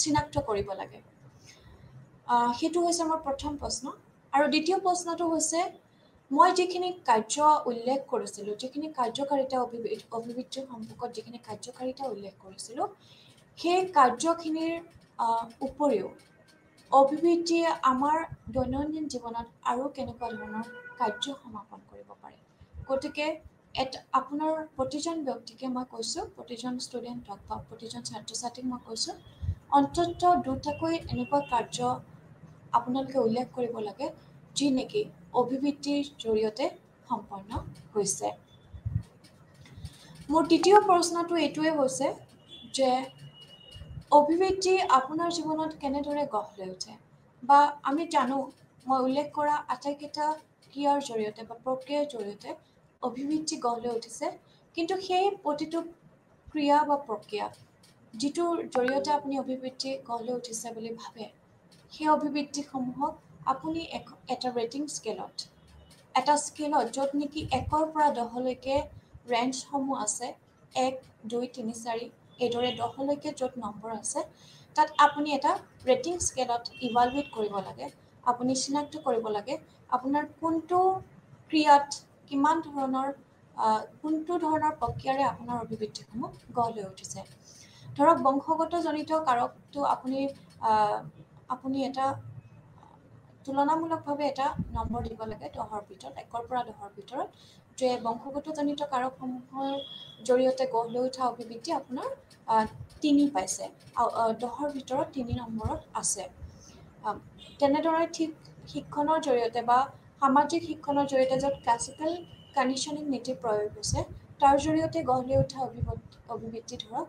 চিনাক্ত কৰিব লাগে। সেইটো হৈছে মোৰ প্ৰথম প্ৰশ্ন। আৰু দ্বিতীয় প্ৰশ্নটো হৈছে, মই যিখিনি কাৰ্য উল্লেখ কৰিছিলোঁ, যিখিনি কাৰ্যকাৰিতা অভিবৃত্তিৰ সম্পৰ্কত যিখিনি কাৰ্যকাৰিতা উল্লেখ কৰিছিলোঁ, সেই কাৰ্যখিনিৰ উপৰিও অভিবৃত্তিয়ে আমাৰ দৈনন্দিন জীৱনত আৰু কেনেকুৱা ধৰণৰ কাৰ্য সমাপন কৰিব পাৰে। গতিকে আপোনাৰ প্ৰতিজন ব্যক্তিকে মই কৈছোঁ, প্ৰতিজন ষ্টুডেণ্টক বা প্ৰতিজন ছাত্ৰ ছাত্ৰীক মই কৈছোঁ, অন্ততঃ দুটাকৈ এনেকুৱা কাৰ্য আপোনালোকে উল্লেখ কৰিব লাগে যি নেকি অভিবৃত্তিৰ জৰিয়তে সম্পন্ন হৈছে। মোৰ তৃতীয় প্ৰশ্নটো এইটোৱে হৈছে যে অভিবৃত্তি আপোনাৰ জীৱনত কেনেদৰে গঢ় লৈ উঠে, বা আমি জানো মই উল্লেখ কৰা আটাইকেইটা ক্ৰিয়াৰ জৰিয়তে বা প্ৰক্ৰিয়াৰ জৰিয়তে অভিবৃত্তি গঢ় লৈ উঠিছে, কিন্তু সেই প্ৰতিটো ক্ৰিয়া বা প্ৰক্ৰিয়া যিটোৰ জৰিয়তে আপুনি অভিবৃত্তি গঢ় লৈ উঠিছে বুলি ভাবে, সেই অভিবৃত্তিসমূহক আপুনি এটা ৰেটিং স্কেলত, য'ত নেকি 1ৰ পৰা 10লৈকে ৰেঞ্জসমূহ আছে, 1, 2, 3, 4 এইদৰে 10লৈকে য'ত নম্বৰ আছে, তাত আপুনি এটা ৰেটিং স্কেলত ইভালুৱেট কৰিব লাগে, আপুনি চিনাক্ত কৰিব লাগে আপোনাৰ কোনটো ক্ৰিয়াত কোনটো ধৰণৰ প্ৰক্ৰিয়াৰে আপোনাৰ অভিবৃত্তিসমূহ গঢ় লৈ উঠিছে। ধৰক বংশগতজনিত কাৰকটো আপুনি এটা তুলনামূলকভাৱে এটা নম্বৰ দিব লাগে 10ৰ ভিতৰত 1ৰ পৰা 10ৰ ভিতৰত যে বংশগতজনিত কাৰকসমূহৰ জৰিয়তে গঢ় লৈ উঠা অভিবৃদ্ধি আপোনাৰ 3 পাইছে 10ৰ ভিতৰত 3 নম্বৰত আছে তেনেদৰে ঠিক শিক্ষণৰ জৰিয়তে বা সামাজিক শিক্ষণৰ জৰিয়তে য'ত ক্লাছিকেল কণ্ডিশ্যনিং নীতি প্ৰয়োগ হৈছে তাৰ জৰিয়তে গঢ় লৈ উঠা অভিবৃদ্ধি ধৰক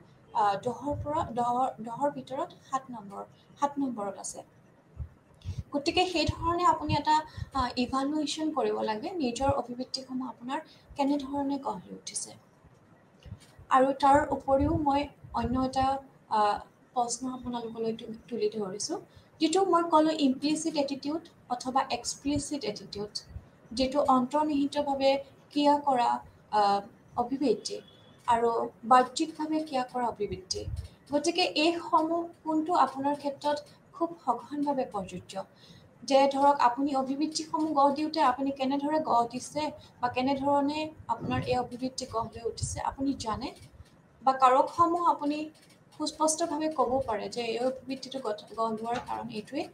10ৰ ভিতৰত 7 নম্বৰত আছে গতিকে সেই ধৰণে আপুনি এটা ইভালুৱেশ্যন কৰিব লাগে নিজৰ অভিবৃদ্ধিসমূহ আপোনাৰ কেনেধৰণে গঢ় লৈ উঠিছে আৰু তাৰ উপৰিও মই অন্য এটা প্ৰশ্ন আপোনালোকলৈ তুলি ধৰিছোঁ যিটো মই ক'লোঁ ইমপ্লিচিট এটিটিউড অথবা এক্সপ্লিচিট এটিটিউড যিটো অন্তৰ্নিহিতভাৱে ক্ৰিয়া কৰা অভিবৃদ্ধি আৰু বাহ্যিকভাৱে ক্ৰিয়া কৰা অভিবৃদ্ধি গতিকে এইসমূহ কোনটো আপোনাৰ ক্ষেত্ৰত খুব সঘনভাৱে প্ৰযোজ্য যে ধৰক আপুনি অভিবৃদ্ধিসমূহ গঢ় দিওঁতে আপুনি কেনেদৰে গঢ় দিছে বা কেনেধৰণে আপোনাৰ এই অভিবৃদ্ধি গঢ় লৈ উঠিছে আপুনি জানে বা কাৰকসমূহ আপুনি সুস্পষ্টভাৱে ক'ব পাৰে যে এই অভিবৃদ্ধিটো গঢ় লোৱাৰ কাৰণ এইটোৱে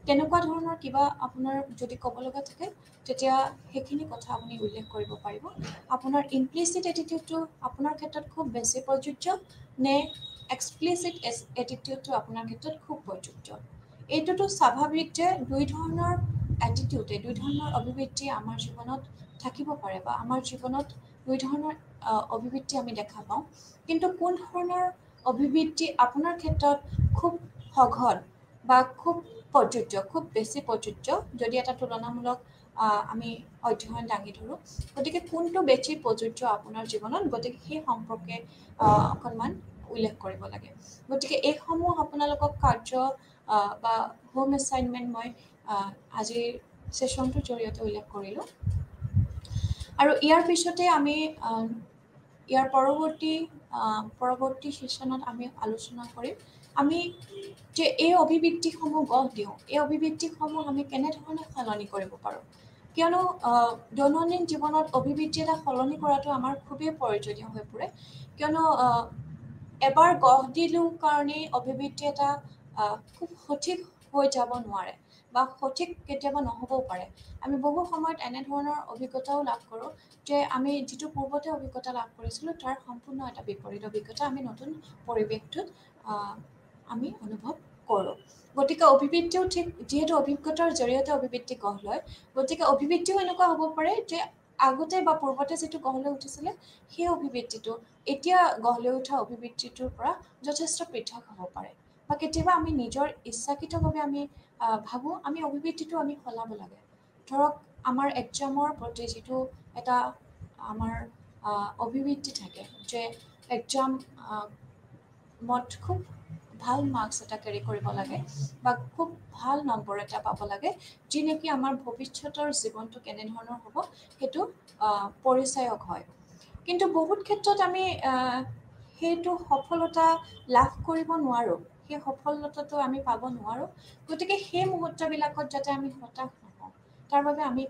তেনেকুৱা ধৰণৰ কিবা আপোনাৰ যদি ক'ব লগা থাকে তেতিয়া সেইখিনি কথা আপুনি উল্লেখ কৰিব পাৰিব আপোনাৰ ইমপ্লিচিট এটিটিউডটো আপোনাৰ ক্ষেত্ৰত খুব বেছি প্ৰযোজ্য নে এক্সপ্লিচিট এটিটিউডটো আপোনাৰ ক্ষেত্ৰত খুব প্ৰযোজ্য এইটোতো স্বাভাৱিক যে দুই ধৰণৰ এটিটিউডে দুই ধৰণৰ অভিবৃদ্ধি আমাৰ জীৱনত থাকিব পাৰে বা আমাৰ জীৱনত দুই ধৰণৰ অভিবৃদ্ধি আমি দেখা পাওঁ কিন্তু কোন ধৰণৰ অভিবৃদ্ধি আপোনাৰ ক্ষেত্ৰত খুব সঘন বা খুব প্ৰযোজ্য খুব বেছি প্ৰযোজ্য যদি এটা তুলনামূলক আমি অধ্যয়ন দাঙি ধৰোঁ গতিকে কোনটো বেছি প্ৰযোজ্য আপোনাৰ জীৱনত গতিকে সেই সম্পৰ্কে অকণমান উল্লেখ কৰিব লাগে গতিকে এইসমূহ আপোনালোকক কাৰ্য বা হোম এছাইনমেণ্ট মই আজিৰ ছেশ্যনটোৰ জৰিয়তে উল্লেখ কৰিলোঁ আৰু ইয়াৰ পিছতে আমি ইয়াৰ পৰৱৰ্তী ছেশ্যনত আমি আলোচনা কৰিম আমি যে এই অভিবৃদ্ধিসমূহ গঢ় দিওঁ এই অভিবৃদ্ধিসমূহ আমি কেনেধৰণে সলনি কৰিব পাৰোঁ কিয়নো দৈনন্দিন জীৱনত অভিবৃদ্ধি এটা সলনি কৰাটো আমাৰ খুবেই প্ৰয়োজনীয় হৈ পৰে কিয়নো এবাৰ গঢ় দিলোঁ কাৰণেই অভিবৃদ্ধি এটা খুব সঠিক হৈ যাব নোৱাৰে বা সঠিক কেতিয়াবা নহ'বও পাৰে আমি বহু সময়ত এনেধৰণৰ অভিজ্ঞতাও লাভ কৰোঁ যে আমি যিটো পূৰ্বতে অভিজ্ঞতা লাভ কৰিছিলোঁ তাৰ সম্পূৰ্ণ এটা বিপৰীত অভিজ্ঞতা আমি নতুন পৰিৱেশটোত আমি অনুভৱ কৰোঁ গতিকে অভিবৃদ্ধিও ঠিক যিহেতু অভিজ্ঞতাৰ জৰিয়তে অভিবৃদ্ধি গঢ় লয় গতিকে অভিবৃদ্ধিও এনেকুৱা হ'ব পাৰে যে আগতে বা পূৰ্বতে যিটো গঢ় লৈ উঠিছিলে সেই অভিবৃদ্ধিটো এতিয়া গঢ় লৈ উঠা অভিবৃদ্ধিটোৰ পৰা যথেষ্ট পৃথক হ'ব পাৰে বা কেতিয়াবা আমি নিজৰ ইচ্ছাকৃতভাৱে আমি ভাবোঁ আমি অভিবৃদ্ধিটো আমি সলাব লাগে ধৰক আমাৰ এক্সামৰ প্ৰতি যিটো এটা আমাৰ অভিবৃদ্ধি থাকে যে এক্সাম মত খুব ভাল মাৰ্কছ এটা কেৰি কৰিব লাগে বা খুব ভাল নম্বৰ এটা পাব লাগে যি নেকি আমাৰ ভৱিষ্যতৰ জীৱনটো কেনেধৰণৰ হ'ব সেইটো পৰিচায়ক হয় কিন্তু বহুত ক্ষেত্ৰত আমি সেইটো সফলতা লাভ কৰিব নোৱাৰোঁ সেই সফলতাটো আমি পাব নোৱাৰোঁ গতিকে সেই মুহূৰ্তবিলাকত যাতে আমি হতাশ নহওঁ তাৰ বাবে আমি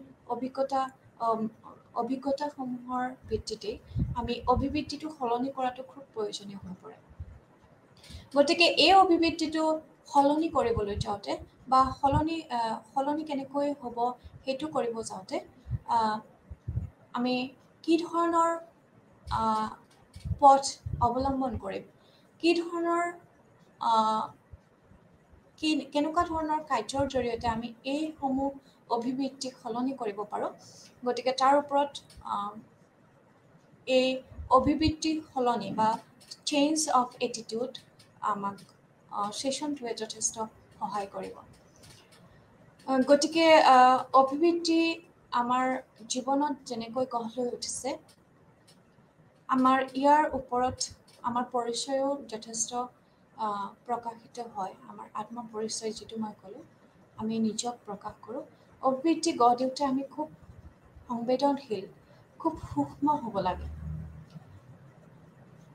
অভিজ্ঞতাসমূহৰ ভিত্তিতেই আমি অভিবৃদ্ধিটো সলনি কৰাটো খুব প্ৰয়োজনীয় হৈ পৰে গতিকে এই অভিবৃদ্ধিটো সলনি কৰিবলৈ যাওঁতে বা সলনি কেনেকৈ হ'ব সেইটো কৰিব যাওঁতে আমি কি ধৰণৰ পথ অৱলম্বন কৰিম কি ধৰণৰ কেনেকুৱা ধৰণৰ কাৰ্যৰ জৰিয়তে আমি এইসমূহ অভিবৃদ্ধি সলনি কৰিব পাৰোঁ গতিকে তাৰ ওপৰত এই অভিবৃদ্ধি সলনি বা চেঞ্জ অফ এটিটিউড আমাক ছেশ্যনটোৱে যথেষ্ট সহায় কৰিব গতিকে অভিবৃদ্ধি আমাৰ জীৱনত যেনেকৈ গঢ় লৈ উঠিছে আমাৰ ইয়াৰ ওপৰত আমাৰ পৰিচয়ো যথেষ্ট প্ৰকাশিত হয় আমাৰ আত্মপৰিচয় যিটো মই ক'লোঁ আমি নিজক প্ৰকাশ কৰোঁ অভিবৃদ্ধি গঢ় দিওঁতে আমি খুব সংবেদনশীল খুব সূক্ষ্ম হ'ব লাগে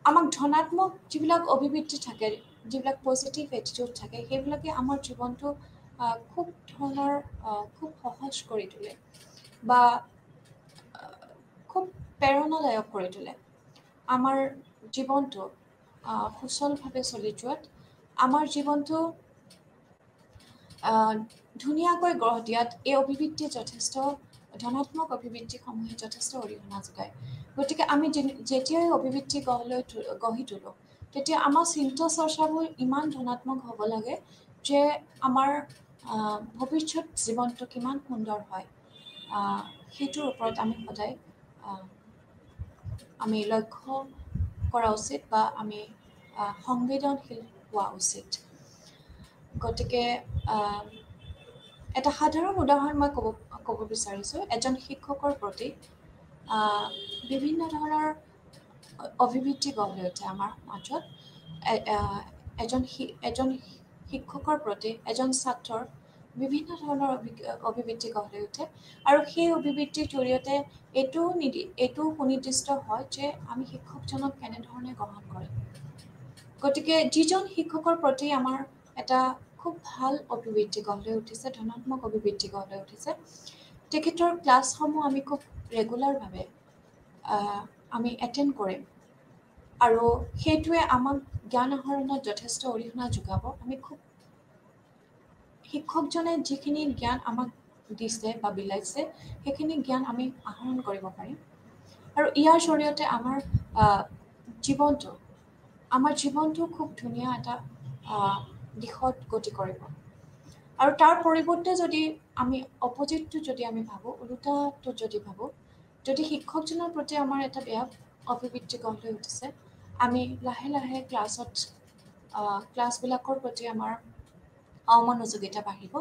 আমাক ধনাত্মক যিবিলাক অভিবৃদ্ধি থাকে যিবিলাক পজিটিভ এটিটিউড থাকে সেইবিলাকে আমাৰ জীৱনটো খুব ধৰণৰ খুব সহজ কৰি তোলে বা খুব প্ৰেৰণাদায়ক কৰি তোলে আমাৰ জীৱনটো সুচলভাৱে চলি যোৱাত আমাৰ জীৱনটো ধুনীয়াকৈ গঢ় দিয়াত এই অভিবৃত্তিয়ে যথেষ্ট ধনাত্মক অভিবৃত্তিসমূহে যথেষ্ট অৰিহণা যোগায়। গতিকে আমি যেতিয়াই অভিবৃত্তি গঢ়ি তোলোঁ তেতিয়া আমাৰ চিন্তা চৰ্চাবোৰ ইমান ধনাত্মক হ'ব লাগে যে আমাৰ ভৱিষ্যত জীৱনটো কিমান সুন্দৰ হয় সেইটোৰ ওপৰত আমি সদায় আমি লক্ষ্য কৰা উচিত বা আমি সংবেদনশীল হোৱা উচিত। গতিকে এটা সাধাৰণ উদাহৰণ মই ক'ব বিচাৰিছোঁ। এজন শিক্ষকৰ প্ৰতি বিভিন্ন ধৰণৰ অভিবৃত্তি গঢ় লৈ উঠে আমাৰ মাজত। এজন শিক্ষকৰ প্ৰতি এজন ছাত্ৰৰ বিভিন্ন ধৰণৰ অভিবৃত্তি গঢ় লৈ উঠে আৰু সেই অভিবৃত্তিৰ জৰিয়তে এইটো সুনিৰ্দিষ্ট হয় যে আমি শিক্ষকজনক কেনেধৰণে গ্ৰহণ কৰিম। গতিকে যিজন শিক্ষকৰ প্ৰতি আমাৰ এটা খুব ভাল অভিবৃত্তি গঢ় লৈ উঠিছে, ধনাত্মক অভিবৃত্তি গঢ় লৈ উঠিছে, তেখেতৰ ক্লাছসমূহ আমি খুব ৰেগুলাৰভাৱে আমি এটেণ্ড কৰিম আৰু সেইটোৱে আমাক জ্ঞান আহৰণত যথেষ্ট অৰিহণা যোগাব। আমি খুব শিক্ষকজনে যিখিনি জ্ঞান আমাক দিছে বা বিলাইছে সেইখিনি জ্ঞান আমি আহৰণ কৰিব পাৰিম আৰু ইয়াৰ জৰিয়তে আমাৰ জীৱনটো খুব ধুনীয়া এটা দিশত গতি কৰিব। আৰু তাৰ পৰিৱৰ্তে যদি আমি অপজিটটো যদি আমি ভাবোঁ, ওলোটাটো যদি ভাবোঁ, যদি শিক্ষকজনৰ প্ৰতি আমাৰ এটা বেয়া অভিবৃত্তি গঢ় লৈ উঠিছে, আমি লাহে লাহে ক্লাছবিলাকৰ প্ৰতি আমাৰ অমনোযোগিতা বাঢ়িব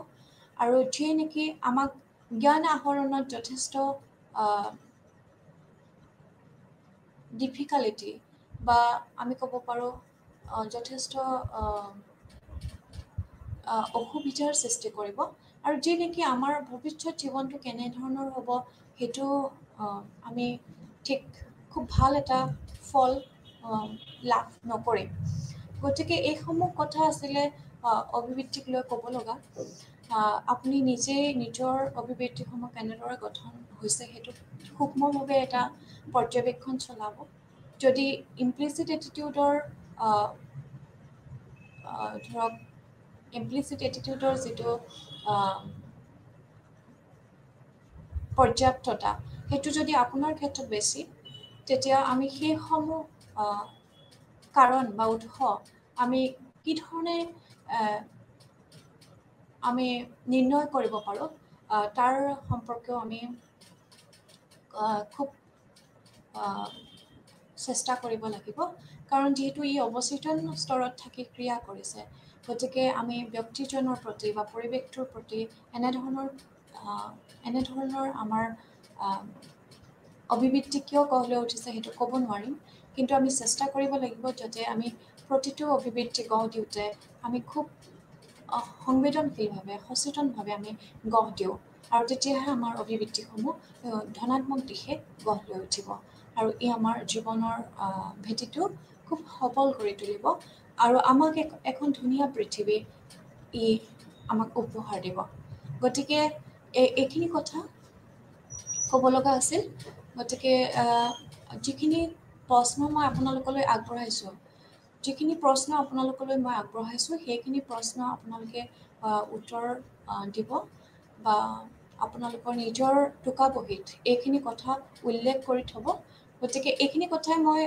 আৰু যিয়ে নেকি আমাক জ্ঞান আহৰণত যথেষ্ট ডিফিকাল্টি বা আমি ক'ব পাৰোঁ যথেষ্ট অসুবিধাৰ সৃষ্টি কৰিব আৰু যি নেকি আমাৰ ভৱিষ্যত জীৱনটো কেনেধৰণৰ হ'ব সেইটো আমি খুব ভাল এটা ফল লাভ নকৰিম। গতিকে এইসমূহ কথা আছিলে অভিবৃত্তিক লৈ ক'ব লগা। আপুনি নিজেই নিজৰ অভিবৃত্তিসমূহ কেনেদৰে গঠন হৈছে সেইটো সূক্ষ্মভাৱে এটা পৰ্যবেক্ষণ চলাব। যদি ইমপ্লিচিট এটিটিউডৰ যিটো পৰ্যাপ্ততা সেইটো যদি আপোনাৰ ক্ষেত্ৰত বেছি, তেতিয়া আমি সেইসমূহ কাৰণ বা উৎস আমি কি ধৰণে আমি নিৰ্ণয় কৰিব পাৰোঁ তাৰ সম্পৰ্কেও আমি খুব চেষ্টা কৰিব লাগিব। কাৰণ যিহেতু ই অৱচেতন স্তৰত থাকি ক্ৰিয়া কৰিছে, গতিকে আমি ব্যক্তিজনৰ প্ৰতি বা পৰিৱেশটোৰ প্ৰতি এনেধৰণৰ আমাৰ অভিবৃত্তি কিয় গঢ় লৈ উঠিছে সেইটো ক'ব নোৱাৰিম, কিন্তু আমি চেষ্টা কৰিব লাগিব যাতে আমি প্ৰতিটো অভিবৃত্তি গঢ় দিওঁতে আমি খুব সংবেদনশীলভাৱে সচেতনভাৱে আমি গঢ় দিওঁ আৰু তেতিয়াহে আমাৰ অভিবৃত্তিসমূহ ধনাত্মক দিশে গঢ় লৈ উঠিব আৰু ই আমাৰ জীৱনৰ ভেটিটো খুব সবল কৰি তুলিব আৰু আমাক এখন ধুনীয়া পৃথিৱী ই আমাক উপহাৰ দিব। গতিকে এইখিনি কথা ক'ব লগা আছিল। গতিকে যিখিনি প্ৰশ্ন মই আপোনালোকলৈ আগবঢ়াইছোঁ সেইখিনি প্ৰশ্ন আপোনালোকে উত্তৰ দিব বা আপোনালোকৰ নিজৰ টোকাবহীত এইখিনি কথা উল্লেখ কৰি থ'ব। গতিকে এইখিনি কথাই মই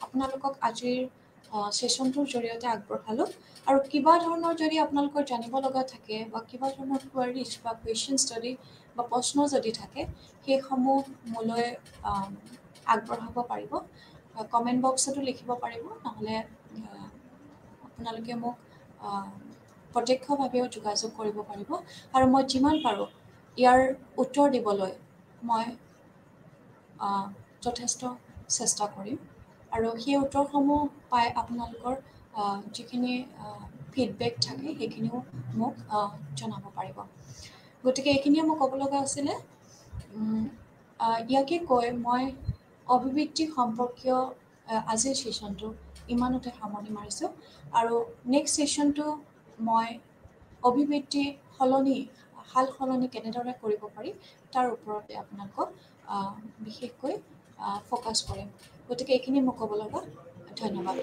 আপোনালোকক আজিৰ ছেশ্যনটোৰ জৰিয়তে আগবঢ়ালোঁ আৰু কিবা ধৰণৰ যদি আপোনালোকৰ জানিব লগা থাকে বা কিবা ধৰণৰ কুৱেৰিজ বা কুৱেশ্যন ষ্টাডি বা প্ৰশ্ন যদি থাকে সেইসমূহ মোলৈ আগবঢ়াব পাৰিব, কমেণ্ট বক্সতো লিখিব পাৰিব, নহ'লে আপোনালোকে মোক প্ৰত্যক্ষভাৱেও যোগাযোগ কৰিব পাৰিব আৰু মই যিমান পাৰোঁ ইয়াৰ উত্তৰ দিবলৈ মই যথেষ্ট চেষ্টা কৰিম আৰু সেই উত্তৰসমূহ পাই আপোনালোকৰ যিখিনি ফিডবেক থাকে সেইখিনিও মোক জনাব পাৰিব। গতিকে এইখিনিয়ে মোক ক'ব লগা আছিলে। ইয়াকে কৈ মই অভিবৃত্তি সম্পৰ্কীয় আজিৰ ছেশ্যনটো ইমানতে সামৰণি মাৰিছোঁ আৰু নেক্সট ছেশ্যনটো মই অভিবৃত্তি সাল সলনি কেনেদৰে কৰিব পাৰি তাৰ ওপৰতে আপোনালোকক বিশেষকৈ ফ'কাছ কৰিম। গতিকে এইখিনি মোক ক'ব লগা। ধন্যবাদ।